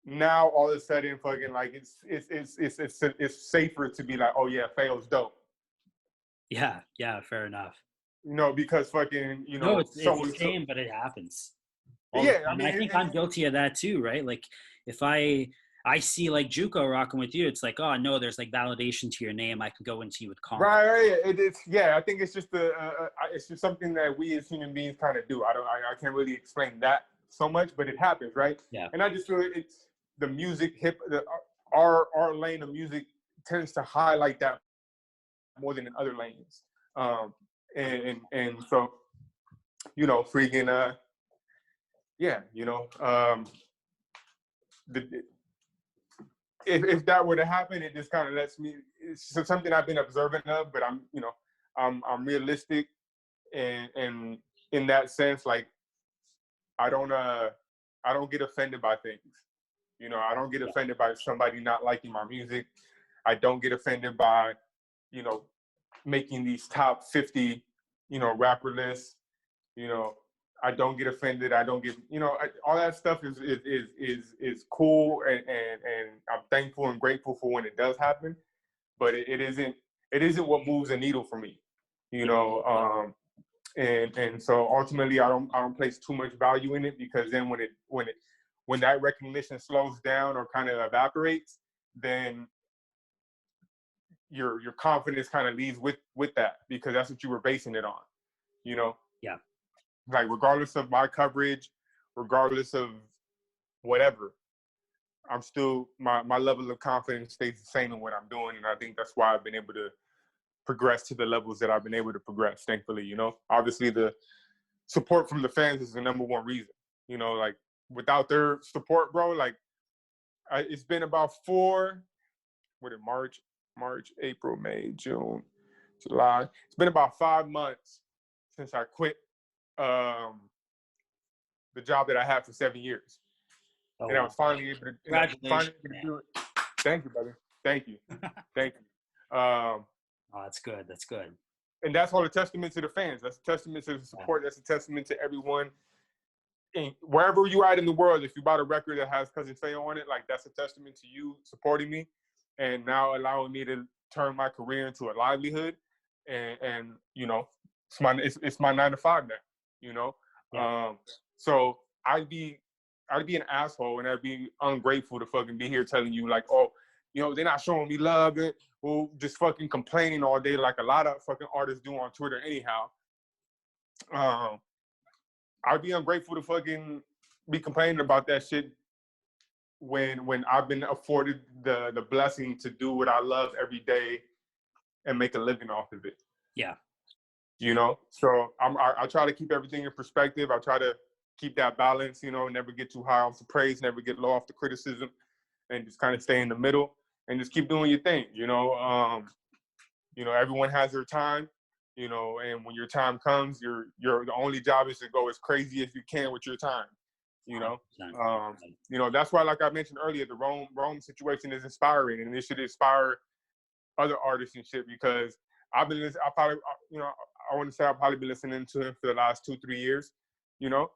Now all of a sudden, fucking like it's safer to be like, oh yeah, Fail's dope. Yeah, fair enough. You know, because fucking, you know, No, it's the same, but it happens. Yeah, I mean, I think I'm guilty of that too, right? Like if I see like Juco rocking with you, it's like, oh no, there's like validation to your name. I can go into you with confidence. Right. It's I think it's just it's just something that we as human beings kind of do. I can't really explain that so much, but it happens, right? Yeah. And I just feel it's the music our lane of music tends to highlight that more than in other lanes. And so, you know, freaking yeah, you know, if that were to happen, it just kind of lets me. It's something I've been observant of, but I'm, you know, I'm realistic, and in that sense, like I don't get offended by things. You know, I don't get offended by somebody not liking my music. I don't get offended by, you know, making these top 50, you know, rapper lists. You know, I don't get offended. I don't get, you know, all that stuff is cool, and I'm thankful and grateful for when it does happen. But it isn't what moves the needle for me, you know. And so ultimately, I don't place too much value in it, because then when that recognition slows down or kind of evaporates, then your confidence kind of leaves with that, because that's what you were basing it on, you know. Yeah. Like regardless of my coverage, regardless of whatever, I'm still my level of confidence stays the same in what I'm doing, and I think that's why I've been able to progress to the levels that I've been able to progress, thankfully. You know, obviously the support from the fans is the number one reason. You know, like without their support, bro, like it's been about March, April, May, June, July. It's been about 5 months since I quit the job that I had for 7 years. Oh, and I was finally able to, do it. Thank you, brother. Thank you. Thank you. Oh, that's good. That's good. And that's all a testament to the fans. That's a testament to the support. That's a testament to everyone. And wherever you at in the world, if you bought a record that has Cousin Fayo on it, like that's a testament to you supporting me and now allowing me to turn my career into a livelihood. And you know, it's my 9 to 5 now, you know. Yeah. So I'd be an asshole and I'd be ungrateful to fucking be here telling you like, oh, you know, they're not showing me love, or just fucking complaining all day like a lot of fucking artists do on Twitter anyhow. I'd be ungrateful to fucking be complaining about that shit when I've been afforded the blessing to do what I love every day and make a living off of it. Yeah. You know, so I try to keep everything in perspective. I try to keep that balance, you know, never get too high off the praise, never get low off the criticism, and just kind of stay in the middle and just keep doing your thing, you know. You know, everyone has their time. you know, and when your time comes, the only job is to go as crazy as you can with your time, you know. You know, that's why, like I mentioned earlier, the Rome situation is inspiring, and it should inspire other artists and shit, because I've been listening, you know, I want to say I've probably been listening to him for the last 2-3 years, you know.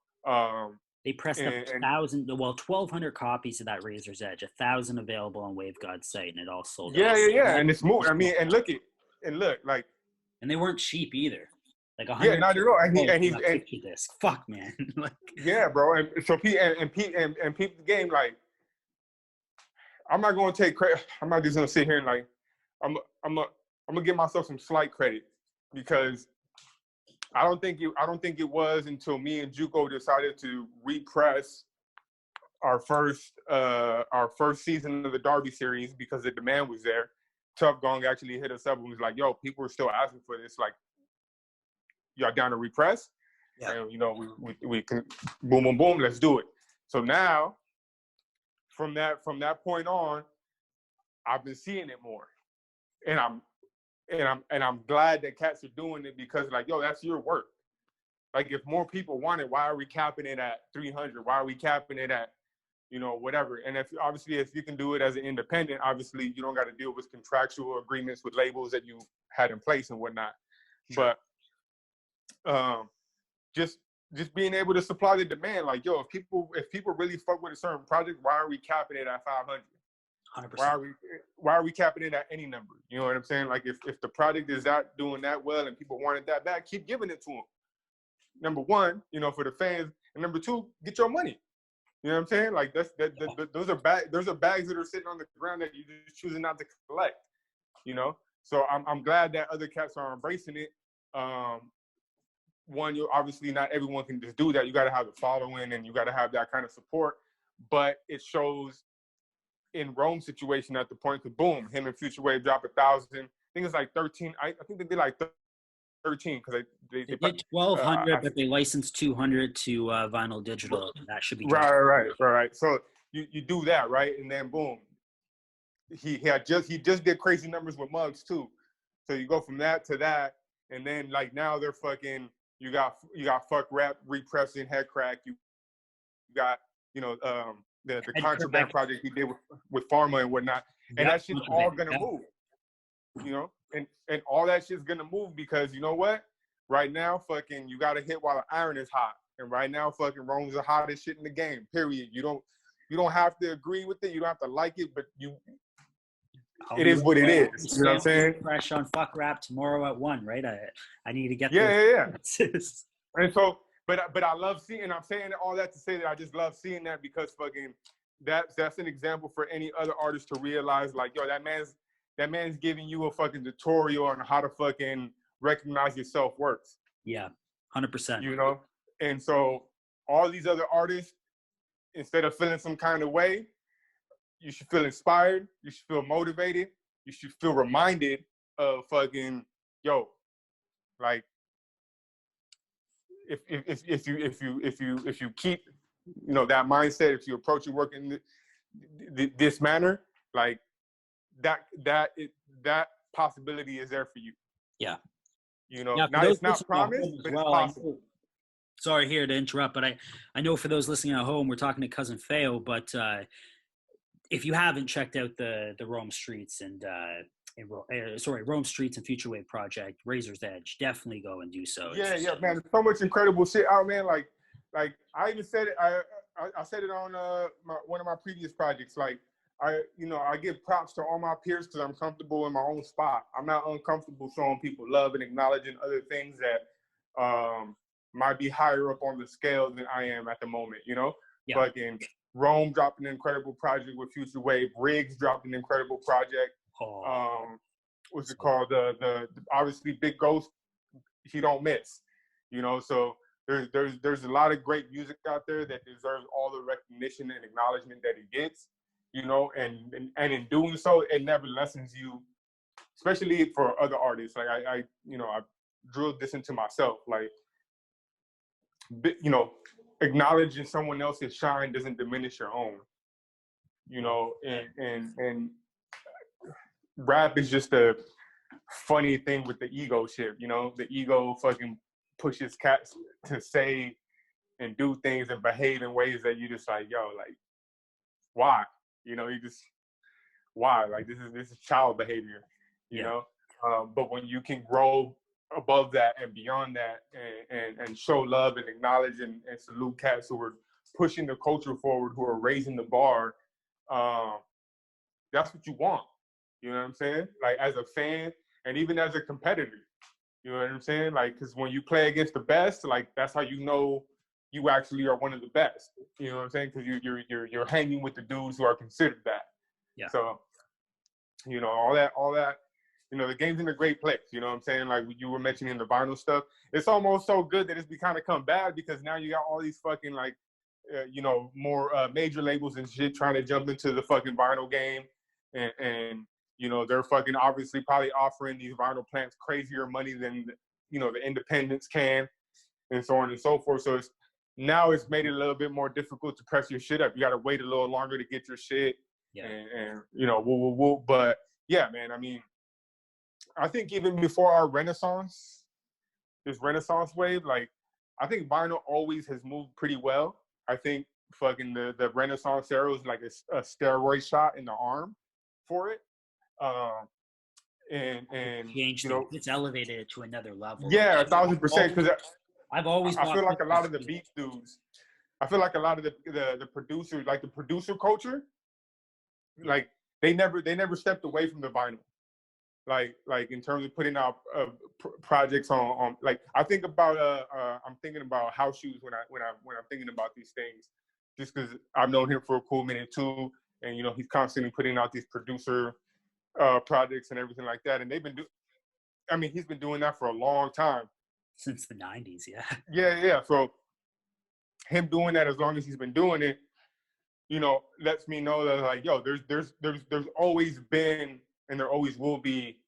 They pressed 1,200 copies of that Razor's Edge, 1,000 available on WaveGod's site, and it all sold out. Yeah, and it's moving. I mean, and look, like, and they weren't cheap either. Like 100. Yeah, not at all. And he's picture disc. Fuck, man. Like, yeah, bro. And so Pete the game. Like, I'm not going to take credit. I'm not just going to sit here and like, I'm gonna give myself some slight credit, because I don't think it was until me and Juco decided to repress our first season of the Derby series, because the demand was there. Tough Gong actually hit us up and was like, "Yo, people are still asking for this. Like, y'all down to repress?" Yeah. And you know, we can boom, boom, boom. Let's do it. So now, from that point on, I've been seeing it more, and I'm glad that cats are doing it, because like, yo, that's your work. Like, if more people want it, why are we capping it at 300? Why are we capping it at, you know, whatever? And if you can do it as an independent, obviously you don't got to deal with contractual agreements with labels that you had in place and whatnot. Sure. But just being able to supply the demand, like, yo, if people really fuck with a certain project, why are we capping it at 500? 100%. Why are we capping it at any number? You know what I'm saying? Like, if the project is not doing that well and people want it that bad, keep giving it to them. Number one, you know, for the fans, and number two, get your money. You know what I'm saying? Like, those are bags that are sitting on the ground that you're just choosing not to collect. You know, so I'm glad that other cats are embracing it. One, you obviously not everyone can just do that. You got to have the following, and you got to have that kind of support. But it shows in Rome's situation at the point, because boom, him and Future Wave drop 1,000. I think it's like 13. I think they did like 13, because they did 1,200, but they licensed 200 to Vinyl Digital. That should be right. So you do that, right, and then boom, he just did crazy numbers with Mugs too. So you go from that to that, and then like now they're fucking. You got Fuck Rap repressing Head Crack. You got, you know, the Contraband project he did with Pharma and whatnot, and that shit's all gonna move. You know, and all that shit's gonna move, because you know what? Right now, fucking, you gotta hit while the iron is hot, and right now, fucking, Rome's the hottest shit in the game. Period. You don't have to agree with it. You don't have to like it, but it is what it is. You know what I'm saying? Fresh on Fuck Rap tomorrow at 1, right? I need to get yeah. And so, but I love seeing, and I'm saying all that to say that I just love seeing that, because fucking that's an example for any other artist to realize, like, yo, that man's giving you a fucking tutorial on how to fucking recognize your self-worth. Yeah, 100%. You know? And so all these other artists, instead of feeling some kind of way, you should feel inspired. You should feel motivated. You should feel reminded of fucking, yo, like, if you keep, you know, that mindset, if you approach your work in this manner, like that possibility is there for you. Yeah. You know, now it's not promised, but it's possible. Sorry here to interrupt, but I know for those listening at home, we're talking to Cousin Feo, but if you haven't checked out the Rome Streets and Rome Streets and Future Wave project, Razor's Edge, definitely go and do so. Yeah, man. There's so much incredible shit out, man. Like I even said it. I said it on one of my previous projects. Like I give props to all my peers because I'm comfortable in my own spot. I'm not uncomfortable showing people love and acknowledging other things that might be higher up on the scale than I am at the moment. You know, fucking Rome dropped an incredible project with Future Wave. Riggs dropped an incredible project. What's it called? The obviously Big Ghost. He don't miss. You know, so there's a lot of great music out there that deserves all the recognition and acknowledgement that it gets. You know, and in doing so, it never lessens you, especially for other artists. Like I drilled this into myself. Like, you know, acknowledging someone else's shine doesn't diminish your own. You know, and rap is just a funny thing with the ego shit, you know? The ego fucking pushes cats to say and do things and behave in ways that you just like, yo, like, why? You know, you just, why? Like, this is child behavior, you know? But when you can grow above that and beyond that and show love and acknowledge and salute cats who are pushing the culture forward, who are raising the bar, that's what you want. You know what I'm saying? Like, as a fan and even as a competitor, you know what I'm saying? Like, because when you play against the best, like, that's how you know you actually are one of the best. You know what I'm saying? Because you're hanging with the dudes who are considered that. Yeah. So, you know, all that, you know, the game's in a great place. You know what I'm saying? Like you were mentioning the vinyl stuff. It's almost so good that it's become bad because now you got all these fucking like, you know, more major labels and shit trying to jump into the fucking vinyl game, and you know, they're fucking obviously probably offering these vinyl plants crazier money than, you know, the independents can, and so on and so forth. So it's made it a little bit more difficult to press your shit up. You got to wait a little longer to get your shit, and you know, woo. But yeah, man, I mean, I think even before our Renaissance, this Renaissance wave, like, I think vinyl always has moved pretty well. I think fucking the Renaissance era was like a steroid shot in the arm for it. And changed you know, it's elevated it to another level. Yeah, 1,000%. Because I've always I feel like a lot of the beat dudes, I feel like a lot of the producers, like the producer culture, like they never stepped away from the vinyl. Like in terms of putting out projects on like I'm thinking about House Shoes when I'm thinking about these things, just because I've known him for a cool minute too, and you know, he's constantly putting out these producer projects and everything like that, and he's been doing that for a long time, since the 90s. Yeah. So him doing that as long as he's been doing it, you know, lets me know that, like, yo, there's always been and there always will be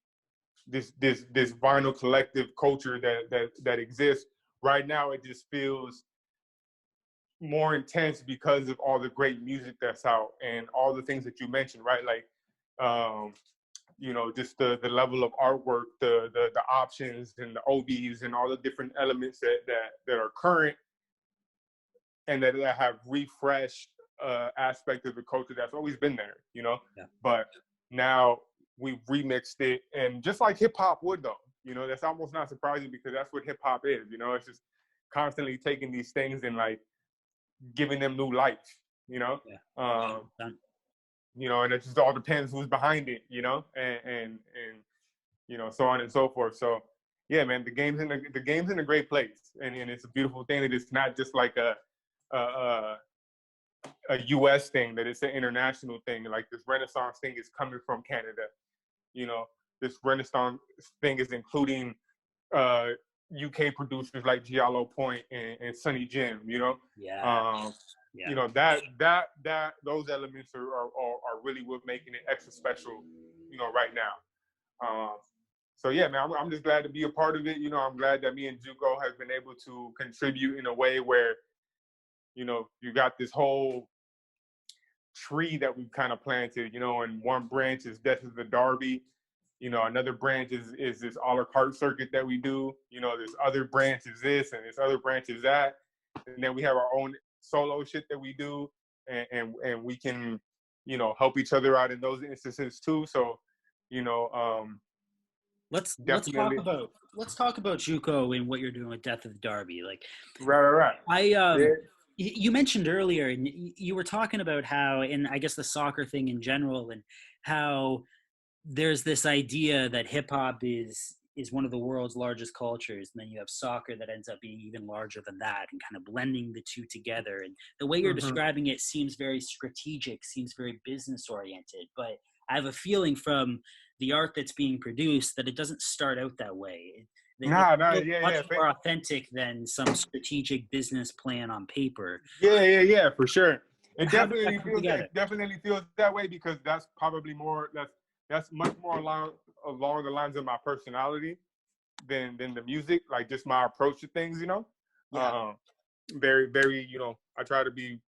this vinyl collective culture that exists. Right now, it just feels more intense because of all the great music that's out and all the things that you mentioned, right? Like, you know, just the level of artwork, the options and the OBs and all the different elements that are current and that have refreshed aspect of the culture that's always been there, you know? Yeah. But now we've remixed it, and just like hip hop would, though, you know, that's almost not surprising because that's what hip hop is, you know? It's just constantly taking these things and like giving them new life, you know? You know, and it just all depends who's behind it, you know, and you know, so on and so forth. So yeah, man, the game's in a great place, and it's a beautiful thing that it's not just like a U.S. thing, that it's an international thing. Like, this Renaissance thing is coming from Canada, you know. This Renaissance thing is including UK producers like Giallo Point and Sonny Jim, you know. You know, that those elements are really what making it extra special, you know, right now. So yeah, man, I'm just glad to be a part of it. You know, I'm glad that me and Juco have been able to contribute in a way where, you know, you got this whole tree that we've kind of planted, you know, and one branch is Death of the Derby. You know, another branch is this a la carte circuit that we do. You know, this other branch is this, and this other branch is that. And then we have our own solo shit that we do, and we can, you know, help each other out in those instances too. So, you know, let's talk about Juco and what you're doing with Death of the Derby. Like, right. You mentioned earlier, and you were talking about how, and I guess the soccer thing in general, and how there's this idea that hip hop is one of the world's largest cultures, and then you have soccer that ends up being even larger than that, and kind of blending the two together. And the way you're describing it seems very strategic, seems very business oriented, but I have a feeling from the art that's being produced that it doesn't start out that way. Much more authentic than some strategic business plan on paper. Yeah, for sure. It definitely feels that way because that's probably more that's much more along the lines of my personality than the music, like just my approach to things, you know. Very, very, you know, I try to be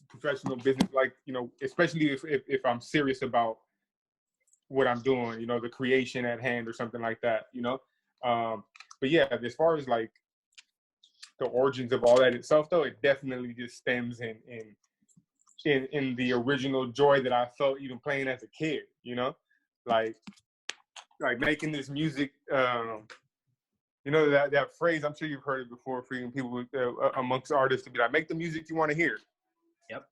professional business, like, you know, especially if I'm serious about what I'm doing, you know, the creation at hand or something like that, you know. But yeah, as far as like the origins of all that itself, though, it definitely just stems in the original joy that I felt even playing as a kid, you know, like making this music. You know, that phrase, I'm sure you've heard it before, for people amongst artists, to be like, make the music you want to hear. Yep.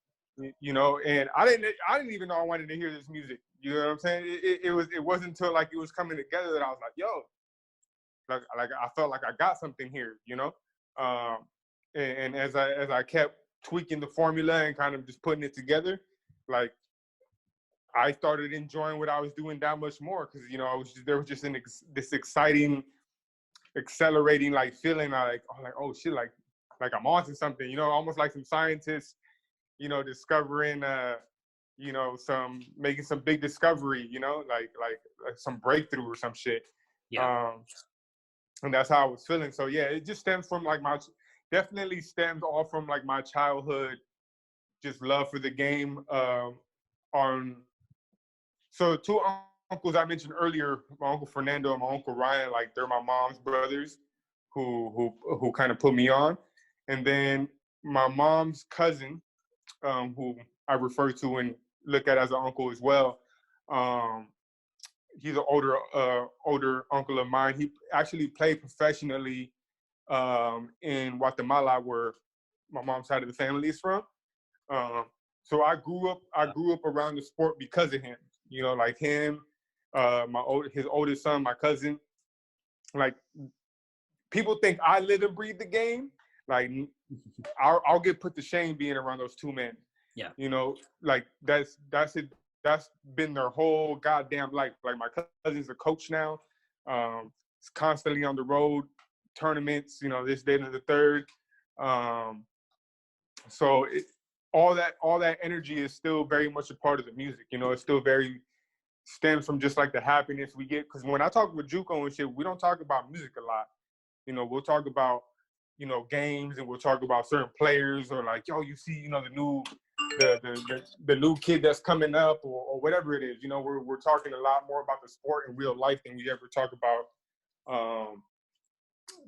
You know, and I didn't even know I wanted to hear this music. You know what I'm saying? It wasn't until like it was coming together that I was like, yo, like I felt like I got something here, you know. And as I kept tweaking the formula and kind of just putting it together, like I started enjoying what I was doing that much more, because you know there was just this exciting, accelerating like feeling, like oh shit, like I'm onto something, you know, almost like some scientists, you know, discovering you know, making some big discovery, you know, like some breakthrough or some shit. Yeah. And that's how I was feeling. So yeah, it just stems from like definitely stems all from like my childhood, just love for the game. So two uncles I mentioned earlier, my uncle Fernando and my uncle Ryan, like they're my mom's brothers, who kind of put me on. And then my mom's cousin, who I refer to and look at as an uncle as well. He's an older uncle of mine. He actually played professionally in Guatemala, where my mom's side of the family is from. So I grew up around the sport because of him. You know, like him, his oldest son, my cousin. Like, people think I live and breathe the game. Like, I'll get put to shame being around those two men. Yeah. You know, like that's it. That's been their whole goddamn life. Like my cousin's a coach now. He's constantly on the road, tournaments. You know, this day and the third. So all that energy is still very much a part of the music. You know, it's still very stems from just like the happiness we get. Because when I talk with Juco and shit, we don't talk about music a lot. You know, we'll talk about, you know, games, and we'll talk about certain players, or like, yo, you see, you know, the new kid that's coming up, or whatever it is. You know, we're talking a lot more about the sport in real life than we ever talk about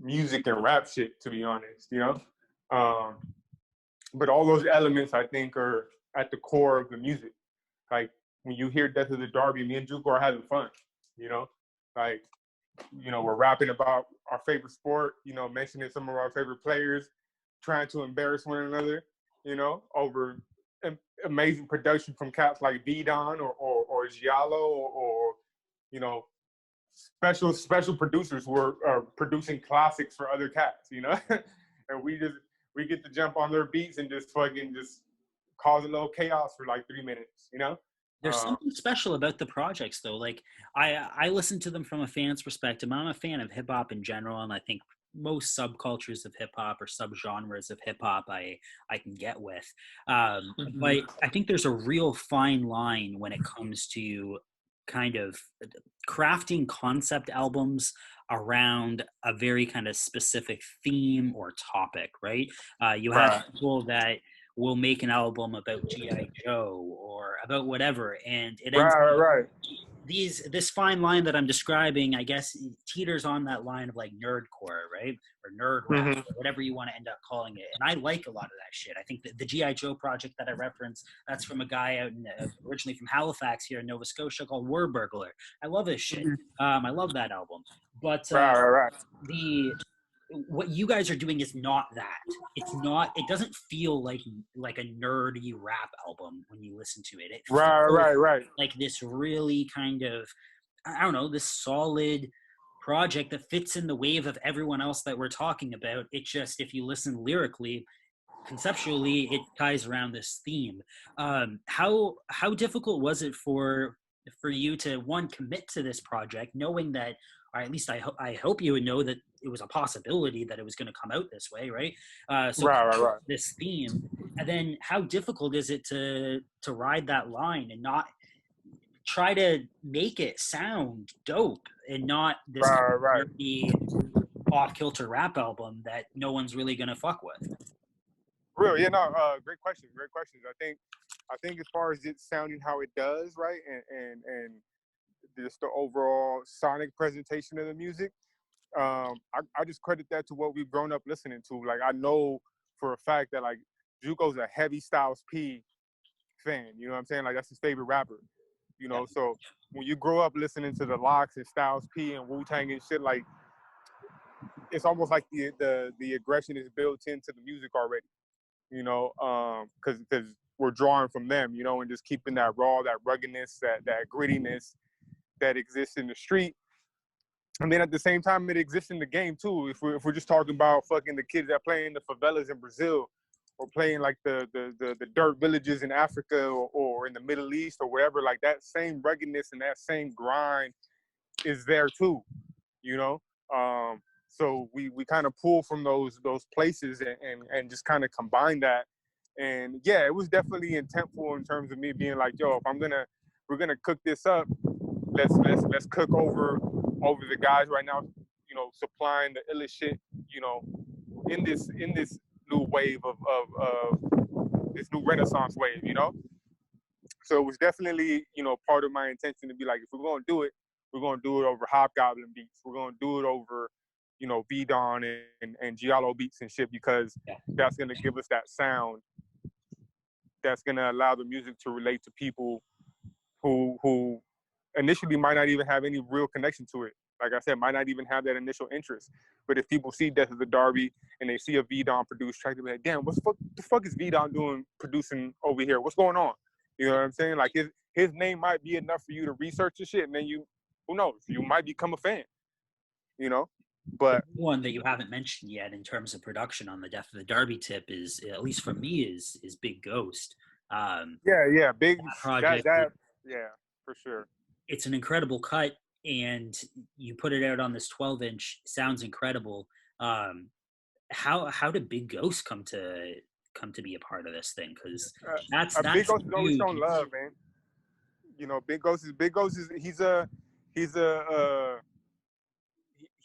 music and rap shit, to be honest, you know. But all those elements, I think, are at the core of the music. Like, when you hear Death of the Derby, me and Juco are having fun, you know? Like, you know, we're rapping about our favorite sport, you know, mentioning some of our favorite players, trying to embarrass one another, you know, over amazing production from cats like V-Don or Giallo, or, you know, special producers who are producing classics for other cats, you know? And we get to jump on their beats and just fucking just cause a little chaos for like 3 minutes, you know? There's something special about the projects, though. Like, I listen to them from a fan's perspective. I'm a fan of hip hop in general, and I think most subcultures of hip hop or subgenres of hip hop I can get with. But I think there's a real fine line when it comes to kind of crafting concept albums around a very kind of specific theme or topic, right? You have people that will make an album about G.I. Joe or about whatever, and it ends this fine line that I'm describing, I guess, teeters on that line of like nerdcore, right? Or nerd rap, or whatever you want to end up calling it. And I like a lot of that shit. I think that the G.I. Joe project that I referenced, that's from a guy out originally from Halifax here in Nova Scotia called Wordburglar. I love his shit. I love that album. But what you guys are doing is not that. It's not. It doesn't feel like a nerdy rap album when you listen to it. It feels like this really kind of, I don't know, this solid project that fits in the wave of everyone else that we're talking about. It just, if you listen lyrically, conceptually, it ties around this theme. How difficult was it for you to, one, commit to this project, knowing that, or at least I hope you would know that it was a possibility that it was going to come out this way, right? This theme, and then how difficult is it to ride that line and not try to make it sound dope and not this off-kilter rap album that no one's really going to fuck with? Real, yeah, no, great questions. I think as far as it sounding how it does, right, and just the overall sonic presentation of the music. I just credit that to what we've grown up listening to. Like, I know for a fact that like Juco's a heavy Styles P fan. You know what I'm saying? Like, that's his favorite rapper. You know, so when you grow up listening to the Locks and Styles P and Wu-Tang and shit, like, it's almost like the aggression is built into the music already. You know, because we're drawing from them. You know, and just keeping that raw, that ruggedness, that grittiness that exists in the street. And then at the same time, it exists in the game too. If we're just talking about fucking the kids that play in the favelas in Brazil, or playing like the dirt villages in Africa, or in the Middle East or wherever, like that same ruggedness and that same grind is there too. You know, so we kind of pull from those places and just kind of combine that. And yeah, it was definitely intentful in terms of me being like, yo, if we're gonna cook this up, let's cook over the guys right now, you know, supplying the illest shit, you know, in this new wave of this new Renaissance wave, you know. So it was definitely, you know, part of my intention to be like, if we're gonna do it, we're gonna do it over Hobgoblin beats. We're gonna do it over, you know, V-Don and Giallo beats and shit, because that's gonna give us that sound that's gonna allow the music to relate to people who initially might not even have any real connection to it. Like I said, might not even have that initial interest. But if people see Death of the Derby and they see a V-Don produced track, they'll be like, damn, the fuck is V-Don doing producing over here? What's going on? You know what I'm saying? Like, his name might be enough for you to research the shit, and then who knows? You might become a fan, you know? But one that you haven't mentioned yet in terms of production on the Death of the Derby tip is, at least for me, is Big Ghost. Big project. Yeah, for sure. It's an incredible cut, and you put it out on this 12-inch. Sounds incredible. How did Big Ghost come to be a part of this thing? Because that's Big Ghost has always huge. shown love, man. You know, Big Ghost is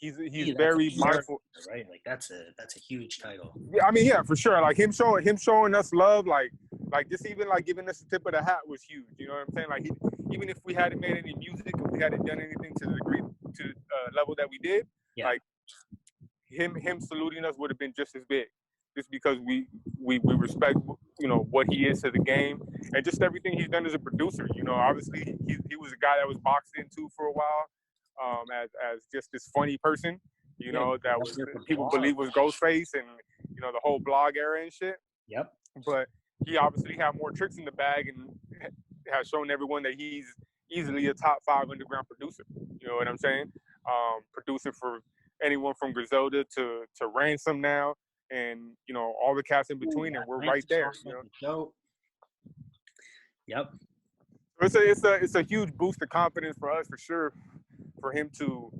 he's very mindful, right? Like that's a huge title. Yeah, I mean, yeah, for sure. Like him showing us love, like just even like giving us the tip of the hat was huge. You know what I'm saying? Like even if we hadn't made any music, if we hadn't done anything to the degree to level that we did, like him saluting us would have been just as big, just because we respect, you know, what he is to the game and just everything he's done as a producer. You know, obviously he was a guy that was boxed into for a while, as just this funny person, you know, that was people believe was Ghostface, and you know, the whole blog era and shit. Yep. But he obviously had more tricks in the bag and has shown everyone that he's easily a top 5 underground producer. You know what I'm saying? Producer for anyone from Griselda to Ransom now, and you know, all the cats in between, and we're right there. You know? Yep. It's a huge boost of confidence for us, for sure, for him to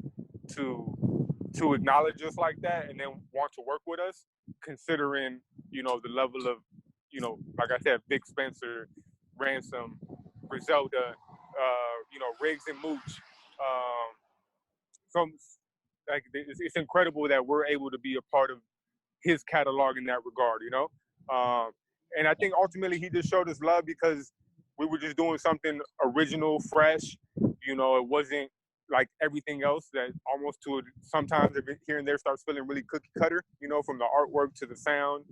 acknowledge us like that and then want to work with us, considering, you know, the level of, you know, like I said, Big Spencer, Ransom, Griselda, you know, Riggs and Mooch. Like, it's incredible that we're able to be a part of his catalog in that regard, you know? And I think ultimately he just showed us love because we were just doing something original, fresh. You know, it wasn't like everything else that almost sometimes here and there starts feeling really cookie cutter, you know, from the artwork to the sound,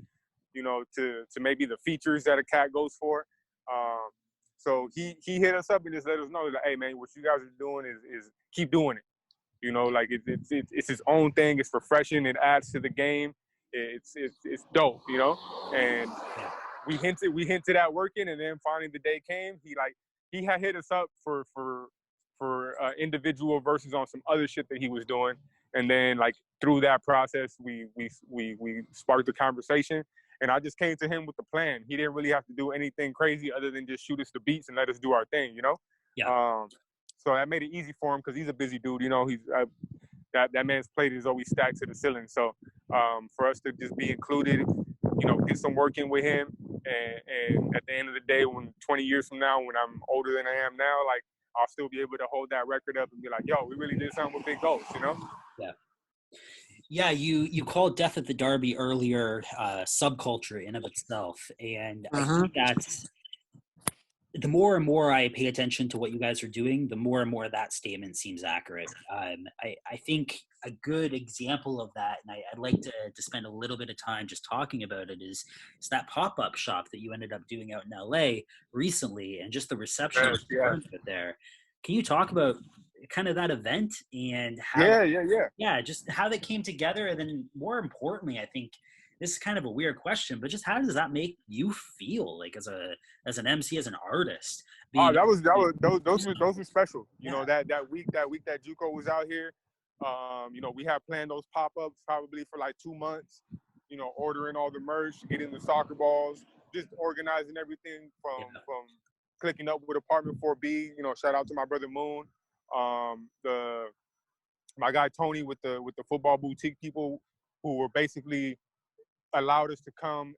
you know, to maybe the features that a cat goes for. So he hit us up and just let us know that, hey man, what you guys are doing is keep doing it. You know, like it's his own thing. It's refreshing. It adds to the game. It's dope, you know. And we hinted at working, and then finally the day came. He had hit us up for individual verses on some other shit that he was doing, and then like through that process, we sparked the conversation. And I just came to him with the plan. He didn't really have to do anything crazy other than just shoot us the beats and let us do our thing, you know. Yeah. So that made it easy for him because he's a busy dude. You know, he's that man's plate is always stacked to the ceiling. So for us to just be included, you know, get some work in with him, and at the end of the day, when 20 years from now, when I'm older than I am now, like I'll still be able to hold that record up and be like, yo, we really did something with Big Ghost, you know? Yeah. Yeah, you called Death at the Derby earlier subculture in of itself, and I think the more and more I pay attention to what you guys are doing, the more and more that statement seems accurate. I think a good example of that, and I'd like to spend a little bit of time just talking about it, is that pop-up shop that you ended up doing out in LA recently, and just the reception Yes, yes. of it there. Can you talk about kind of that event and how Yeah. just how that came together, and then more importantly, I think this is kind of a weird question, but just how does that make you feel, like as an MC, as an artist? Oh, Being those were special. You yeah, know, that week that JUCO was out here, you know, we had planned those pop-ups probably for like 2 months. You know, ordering all the merch, getting the soccer balls, just organizing everything yeah, from clicking up with Apartment 4B. You know, shout out to my brother Moon, the my guy Tony with the football boutique people who were basically allowed us to come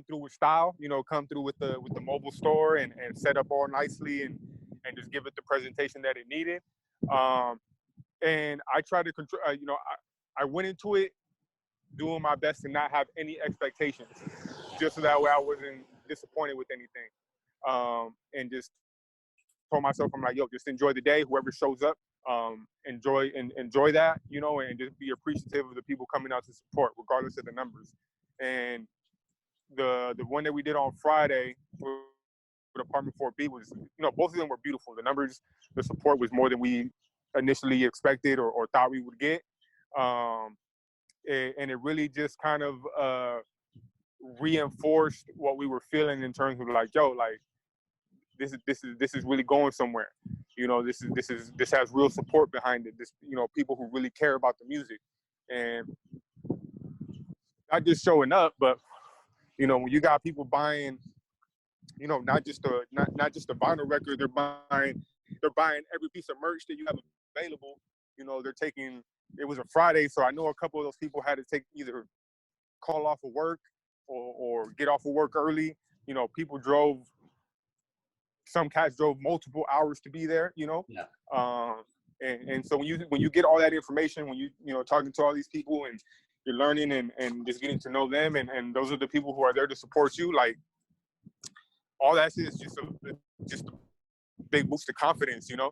through with style, you know, come through with the mobile store and set up all nicely and just give it the presentation that it needed. And I tried to control, you know, I went into it doing my best to not have any expectations, just so that way I wasn't disappointed with anything. And just told myself, I'm like, yo, just enjoy the day. Whoever shows up, enjoy that, you know, and just be appreciative of the people coming out to support, regardless of the numbers. And the one that we did on Friday with Apartment 4B was, you know, both of them were beautiful. The numbers, the support was more than we initially expected or thought we would get. And it really just kind of reinforced what we were feeling in terms of like, yo, like this is really going somewhere. You know, this has real support behind it. This, you know, people who really care about the music, and not just showing up, but you know, when you got people buying, you know, not just a vinyl record, they're buying every piece of merch that you have available. You know, they're taking. It was a Friday, so I know a couple of those people had to take either call off of work or get off of work early. You know, some cats drove multiple hours to be there. You know, yeah. And so when you get all that information, when you know talking to all these people and you're learning and just getting to know them, and those are the people who are there to support you, like all that shit is just a big boost of confidence, you know.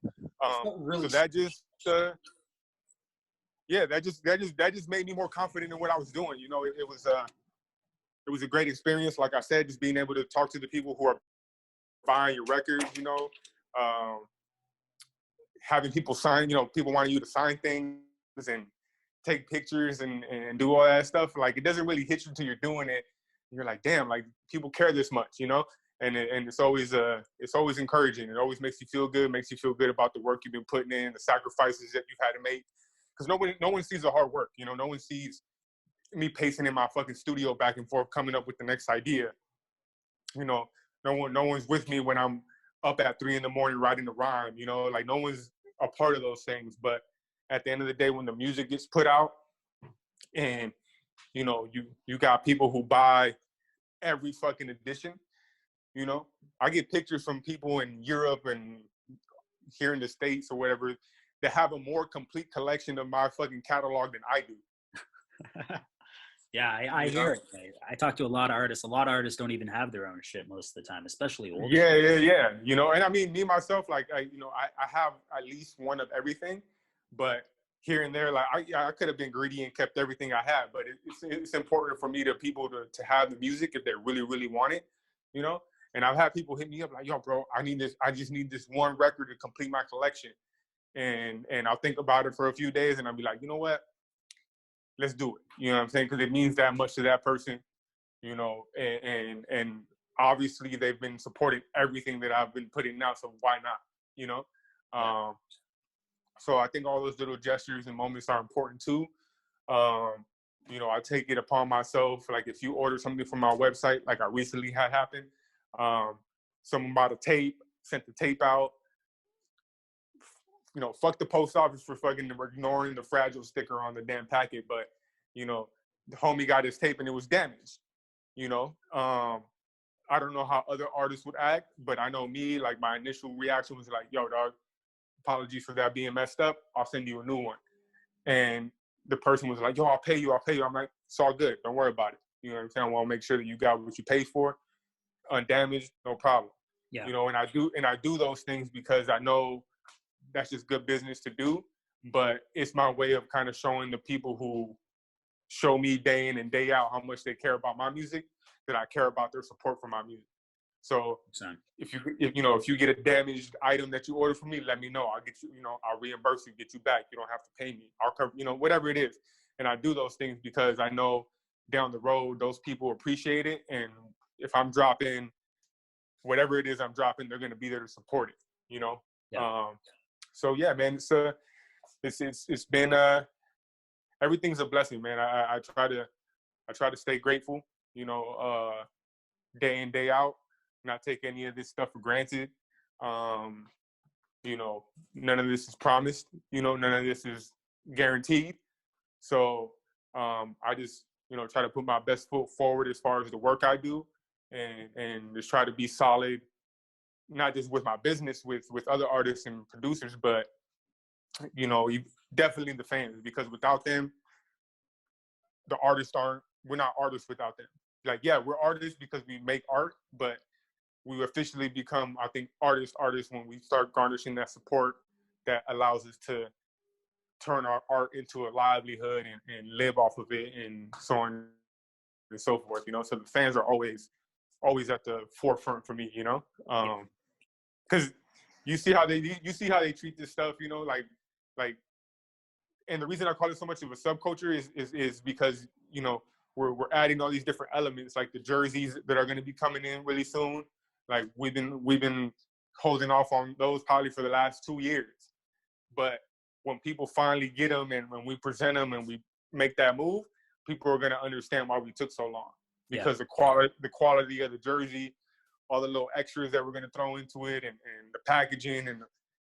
Really, So that just that just made me more confident in what I was doing. You know, it was a great experience. Like I said, just being able to talk to the people who are buying your records, you know, having people sign, you know, people wanting you to sign things and take pictures and do all that stuff. Like, it doesn't really hit you until you're doing it. You're like, damn, like people care this much, you know? And it's always encouraging. It always makes you feel good, makes you feel good about the work you've been putting in, the sacrifices that you've had to make. Because no one sees the hard work, you know? No one sees me pacing in my fucking studio back and forth, coming up with the next idea. You know, no one's with me when I'm up at 3 a.m. writing the rhyme, you know? Like, no one's a part of those things. But at the end of the day, when the music gets put out and, you know, you got people who buy every fucking edition, you know, I get pictures from people in Europe and here in the States or whatever that have a more complete collection of my fucking catalog than I do. Yeah, I hear it. I talk to a lot of artists. A lot of artists don't even have their own shit most of the time, especially old shit. Yeah. You know, and I mean, me myself, like, I have at least one of everything, but here and there, like, I could have been greedy and kept everything I had, but it's important for me people to have the music if they really, really want it, you know? And I've had people hit me up like, yo, bro, I just need this one record to complete my collection. And I'll think about it for a few days and I'll be like, you know what? Let's do it. You know what I'm saying? Because it means that much to that person, you know, and obviously they've been supporting everything that I've been putting out, so why not, you know? So I think all those little gestures and moments are important too. You know, I take it upon myself, like if you order something from my website, like I recently had happen, someone bought a tape, sent the tape out, you know, fuck the post office for fucking ignoring the fragile sticker on the damn packet, but, you know, the homie got his tape and it was damaged, you know? I don't know how other artists would act, but I know me, like my initial reaction was like, yo, dog, apologies for that being messed up. I'll send you a new one. And the person was like, yo, I'll pay you. I'm like, it's all good. Don't worry about it. You know what I'm saying? I want to make sure that you got what you paid for. Undamaged, no problem. Yeah. You know, and I do those things because I know that's just good business to do. But it's my way of kind of showing the people who show me day in and day out how much they care about my music, that I care about their support for my music. So if you get a damaged item that you order from me, let me know. I'll get you, I'll reimburse you, get you back. You don't have to pay me. I'll cover, whatever it is. And I do those things because I know down the road, those people appreciate it. And if I'm dropping whatever it is I'm dropping, they're going to be there to support it, Yeah. So yeah, man, it's been, everything's a blessing, man. I try to stay grateful, day in, day out, not take any of this stuff for granted. None of this is promised, none of this is guaranteed. So I just, try to put my best foot forward as far as the work I do and just try to be solid, not just with my business, with other artists and producers, but, definitely the fans, because without them, we're not artists without them. Like, yeah, we're artists because we make art, but we officially become, I think, artists when we start garnishing that support that allows us to turn our art into a livelihood and live off of it and so on and so forth, So the fans are always at the forefront for me, because you see how they treat this stuff, like, and the reason I call it so much of a subculture is because, we're adding all these different elements, like the jerseys that are going to be coming in really soon. Like we've been holding off on those probably for the last 2 years, but when people finally get them and when we present them and we make that move, people are going to understand why we took so long, because the quality of the jersey, all the little extras that we're going to throw into it, and the packaging, and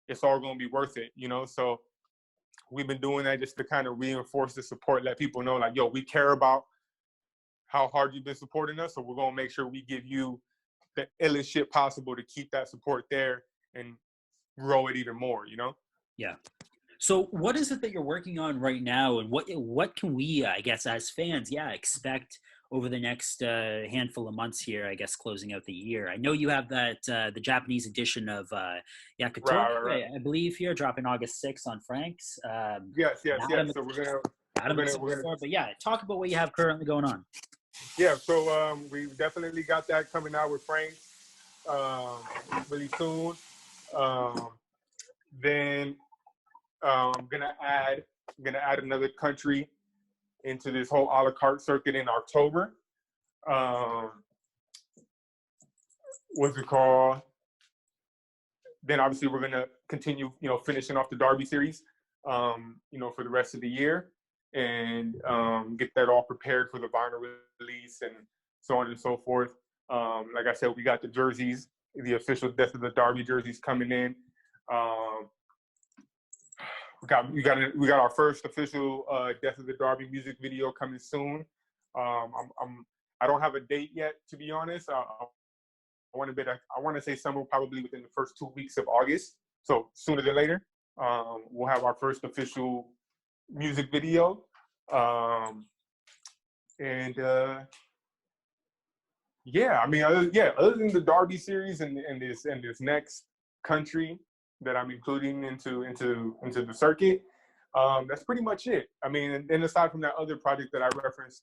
it's all going to be worth it, So we've been doing that just to kind of reinforce the support, let people know, like, yo, we care about how hard you've been supporting us, so we're going to make sure we give you the illest shit possible to keep that support there and grow it even more, Yeah. So what is it that you're working on right now, and what can we, I guess, as fans, expect over the next handful of months here, I guess, closing out the year? I know you have that the Japanese edition of Yakuto, right. I believe, here, dropping August 6th on Frank's. Yes. So we're gonna. But yeah, talk about what you have currently going on. Yeah, so we definitely got that coming out with Frank really soon. Then I'm gonna add another country into this whole a la carte circuit in October. What's it called? Then obviously we're gonna continue, finishing off the Derby series, for the rest of the year, and get that all prepared for the vinyl release and so on and so forth. Like I said, we got the jerseys, the official Death of the Derby jerseys coming in. We got our first official Death of the Derby music video coming soon. I don't have a date yet, to be honest. I want to say somewhere probably within the first 2 weeks of August. So sooner than later, we'll have our first official music video. Other than the Derby series and this next country that I'm including into the circuit, that's pretty much it. I mean, and aside from that other project that I referenced,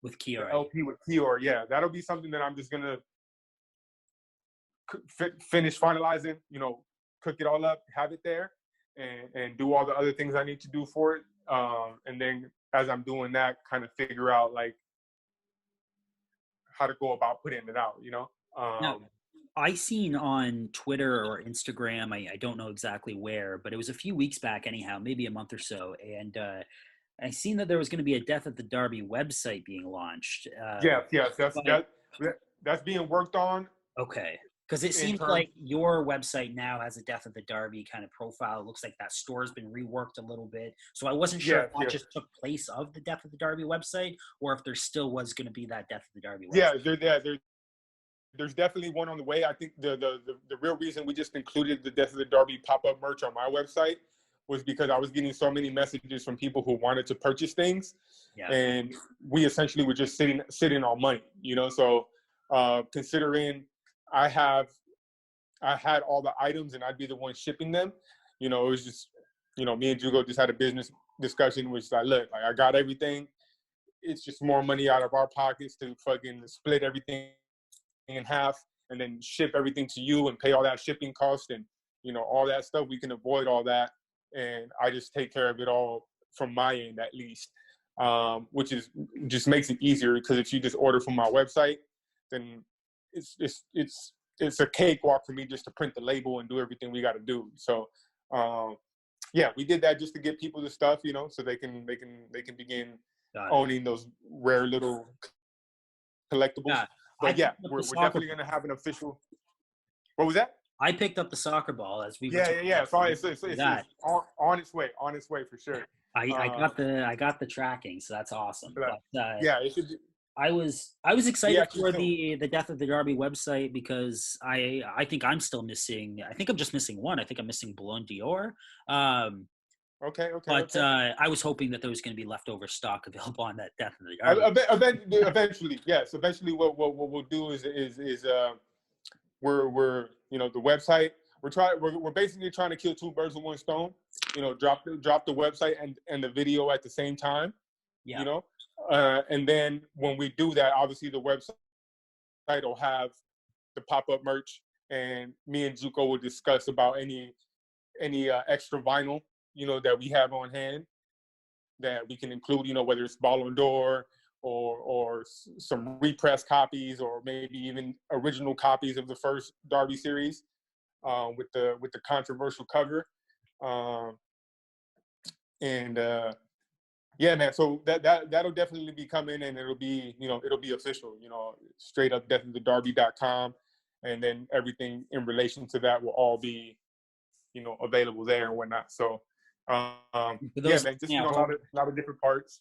with Kior, the LP with Kior, that'll be something that I'm just gonna finish finalizing, cook it all up, have it there, and do all the other things I need to do for it. And then as I'm doing that, kind of figure out like how to go about putting it out, Now, I seen on Twitter or Instagram, I don't know exactly where, but it was a few weeks back anyhow, maybe a month or so, and I seen that there was going to be a Death at the Derby website being launched. That's being worked on. Okay. Because it seems like your website now has a Death of the Derby kind of profile. It looks like that store's been reworked a little bit. So I wasn't sure if that just took place of the Death of the Derby website, or if there still was going to be that Death of the Derby website. Yeah, there's definitely one on the way. I think the real reason we just included the Death of the Derby pop-up merch on my website was because I was getting so many messages from people who wanted to purchase things. Yeah. And we essentially were just sitting on money, So considering I have I had all the items and I'd be the one shipping them. You know, it was just, you know, me and Jugo just had a business discussion, which like, look, like I got everything. It's just more money out of our pockets to fucking split everything in half and then ship everything to you and pay all that shipping cost and, you know, all that stuff. We can avoid all that. And I just take care of it all from my end, at least, which is just makes it easier, because if you just order from my website, then it's a cakewalk for me just to print the label and do everything we got to do. So, yeah, we did that just to get people the stuff, you know, so they can begin owning those rare little collectibles. Yeah. But yeah, we're definitely going to have an official. What was that? I picked up the soccer ball as we. Yeah. So it's on its way for sure. I got the tracking, so that's awesome. But, yeah, it should be. I was excited for the Death of the Derby website, because I think I'm still missing. I think I'm just missing one. I think I'm missing Ballon d'Or. Okay. But I was hoping that there was going to be leftover stock available on that Death of the Derby. Eventually, yes. Eventually, what we'll do is we're you know, the website. We're basically trying to kill two birds with one stone. You know, drop the website and the video at the same time. Yeah. You know, and then when we do that, obviously the website will have the pop-up merch, and me and Zuko will discuss about any extra vinyl, you know, that we have on hand that we can include, you know, whether it's Ballon d'Or or some repressed copies, or maybe even original copies of the first Derby series with the controversial cover. Yeah, man. So that'll definitely be coming, and it'll be official, you know, straight up deathofthedarby.com, and then everything in relation to that will all be, you know, available there and whatnot. So yeah, man, just, you know, a lot of different parts.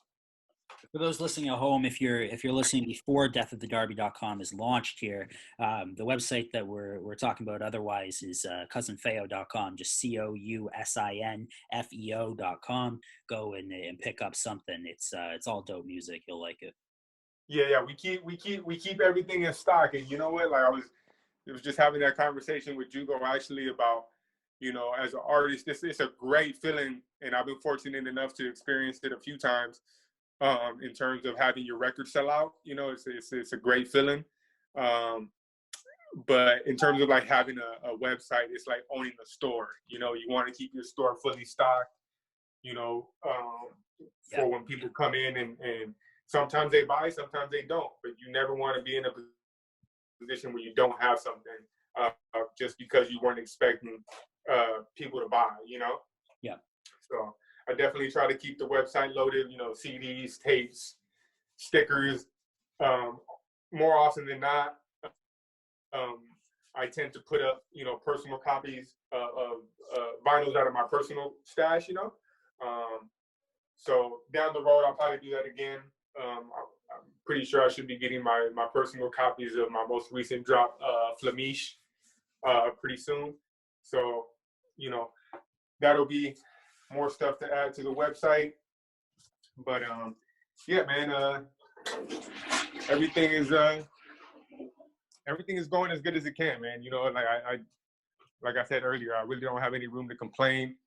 For those listening at home, if you're listening before deathofthedarby.com is launched here, the website that we're talking about otherwise is cousinfeo.com, just cousinfeo.com. Go and pick up something. It's all dope music. You'll like it. Yeah. We keep everything in stock, and you know what? Like I was just having that conversation with Jugo actually about, you know, as an artist, it's a great feeling, and I've been fortunate enough to experience it a few times. In terms of having your record sell out, you know, it's a great feeling. But in terms of like having a website, it's like owning a store. You know, you want to keep your store fully stocked, you know, for when people come in, and sometimes they buy, sometimes they don't. But you never want to be in a position where you don't have something just because you weren't expecting people to buy, you know? Yeah. So I definitely try to keep the website loaded, you know, CDs, tapes, stickers. More often than not, I tend to put up, you know, personal copies of vinyls out of my personal stash, you know. So down the road, I'll probably do that again. I'm pretty sure I should be getting my personal copies of my most recent drop, Flemish, pretty soon. So, you know, that'll be more stuff to add to the website. But yeah, man, everything is going as good as it can, man. You know, like I said earlier, I really don't have any room to complain.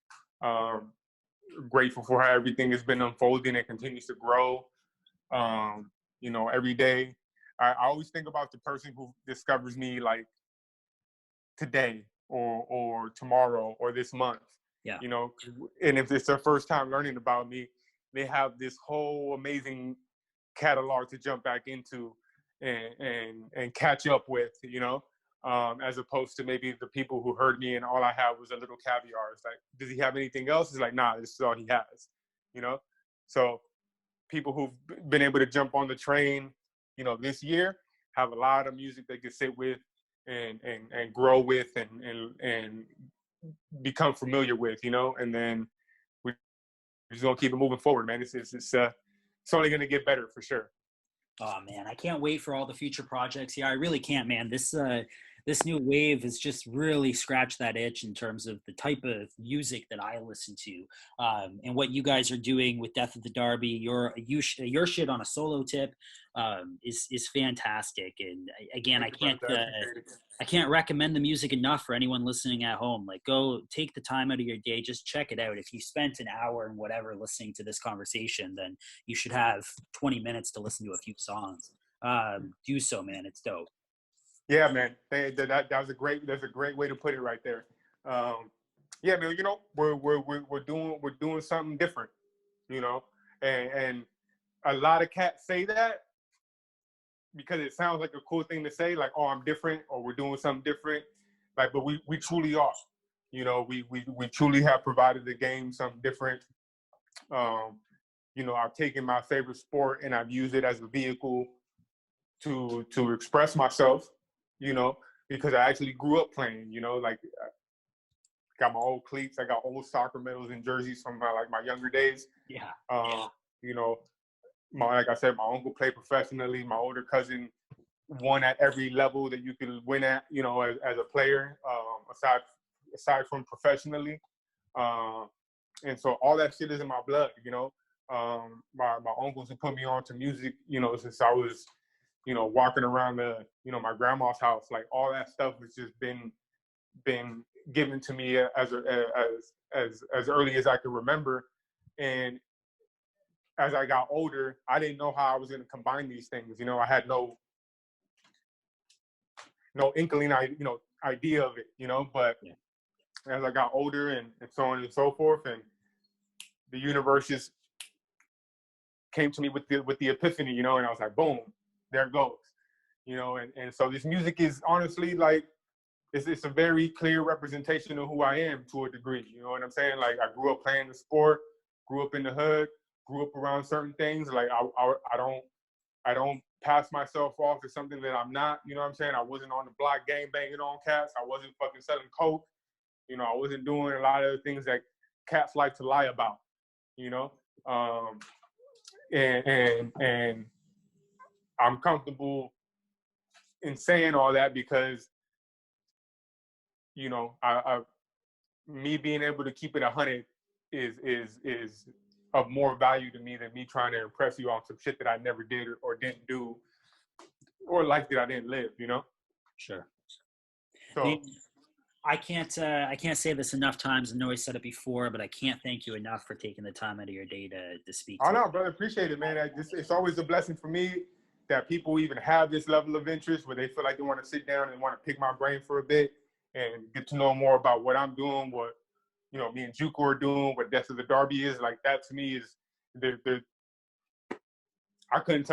Grateful for how everything has been unfolding and continues to grow. You know, every day. I always think about the person who discovers me like today or tomorrow or this month. Yeah. You know, and if it's their first time learning about me, they have this whole amazing catalog to jump back into and catch up with, you know, as opposed to maybe the people who heard me and all I had was a little caviar. It's like, does he have anything else? It's like, nah, this is all he has, you know? So people who've been able to jump on the train, you know, this year have a lot of music they can sit with and grow with and become familiar with, you know, and then we're just gonna keep it moving forward, man. It's only gonna get better for sure. Oh man, I can't wait for all the future projects. Yeah, I really can't, man. This this new wave has just really scratched that itch in terms of the type of music that I listen to, and what you guys are doing with Death of the Derby. Your shit on a solo tip is fantastic. And again, I can't recommend the music enough for anyone listening at home. Like, go take the time out of your day, just check it out. If you spent an hour and whatever listening to this conversation, then you should have 20 minutes to listen to a few songs. Do so, man. It's dope. Yeah, man. That's a great way to put it right there. Yeah, man. You know, we're doing something different. You know, and a lot of cats say that because it sounds like a cool thing to say, like, oh, I'm different, or we're doing something different. Like, but we truly are. You know, we truly have provided the game something different. You know, I've taken my favorite sport and I've used it as a vehicle to express myself, you know, because I actually grew up playing, you know, like, got my old cleats, I got old soccer medals and jerseys from my younger days. Yeah. You know, like I said, my uncle played professionally. My older cousin won at every level that you could win at, you know, as a player, aside from professionally. And so all that shit is in my blood, you know. My uncles have put me on to music, you know, since I was, you know, walking around my grandma's house. Like, all that stuff has just been given to me as early as I could remember. And as I got older, I didn't know how I was going to combine these things. You know, I had no inkling, idea of it, you know. But as I got older and so on and so forth, and the universe just came to me with the epiphany, you know, and I was like, boom, there it goes, you know. And so this music is honestly, like, it's a very clear representation of who I am to a degree. You know what I'm saying? Like, I grew up playing the sport, grew up in the hood, grew up around certain things. Like, I don't pass myself off as something that I'm not. You know what I'm saying? I wasn't on the block gang banging on cats. I wasn't fucking selling coke. You know, I wasn't doing a lot of the things that cats like to lie about. You know, and I'm comfortable in saying all that because, you know, me being able to keep it 100 is of more value to me than me trying to impress you on some shit that I never did or didn't do, or life that I didn't live, you know? Sure. So I can't say this enough times. I know I said it before, but I can't thank you enough for taking the time out of your day to speak to no, me. brother, appreciate it, man. It's always a blessing for me that people even have this level of interest where they feel like they want to sit down and want to pick my brain for a bit and get to know more about what I'm doing, what, you know, me and Juco are doing, what Death of the Derby is. Like, that to me is I couldn't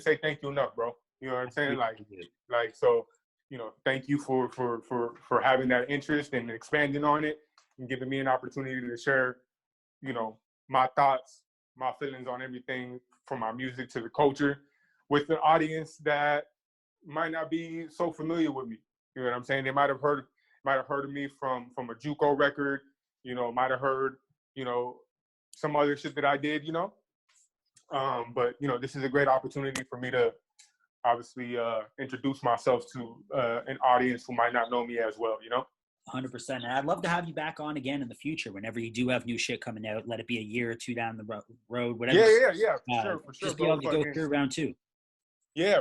say thank you enough, bro. You know what I'm saying? Like, so, you know, thank you for having that interest and expanding on it and giving me an opportunity to share, you know, my thoughts, my feelings on everything from my music to the culture with the audience that might not be so familiar with me. You know what I'm saying? They might have heard of me from a JUCO record, you know, might have heard, you know, some other shit that I did, you know. But, you know, this is a great opportunity for me to obviously introduce myself to an audience who might not know me as well, you know? 100%. And I'd love to have you back on again in the future whenever you do have new shit coming out. Let it be a year or two down the road, whatever. Yeah, for sure. Just be able to go through round two. Yeah,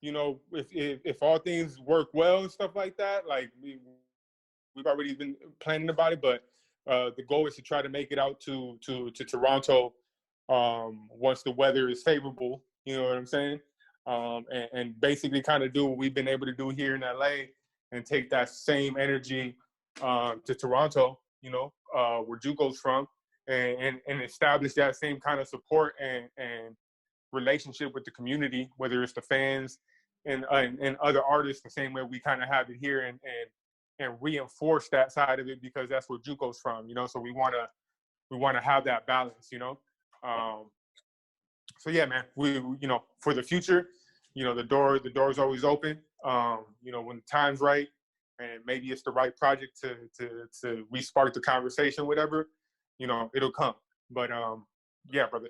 you know, if all things work well and stuff like that, like we've already been planning about it, but the goal is to try to make it out to Toronto once the weather is favorable. You know what I'm saying? And basically kind of do what we've been able to do here in LA and take that same energy to Toronto, you know, where Juco's from, and establish that same kind of support and relationship with the community, whether it's the fans and other artists, the same way we kind of have it here, and reinforce that side of it because that's where Juco's from, you know. So we want to have that balance, you know. So yeah, man, we you know, for the future, you know, the door's always open. You know, when the time's right and maybe it's the right project to re-spark the conversation, whatever, you know, it'll come. But yeah, brother,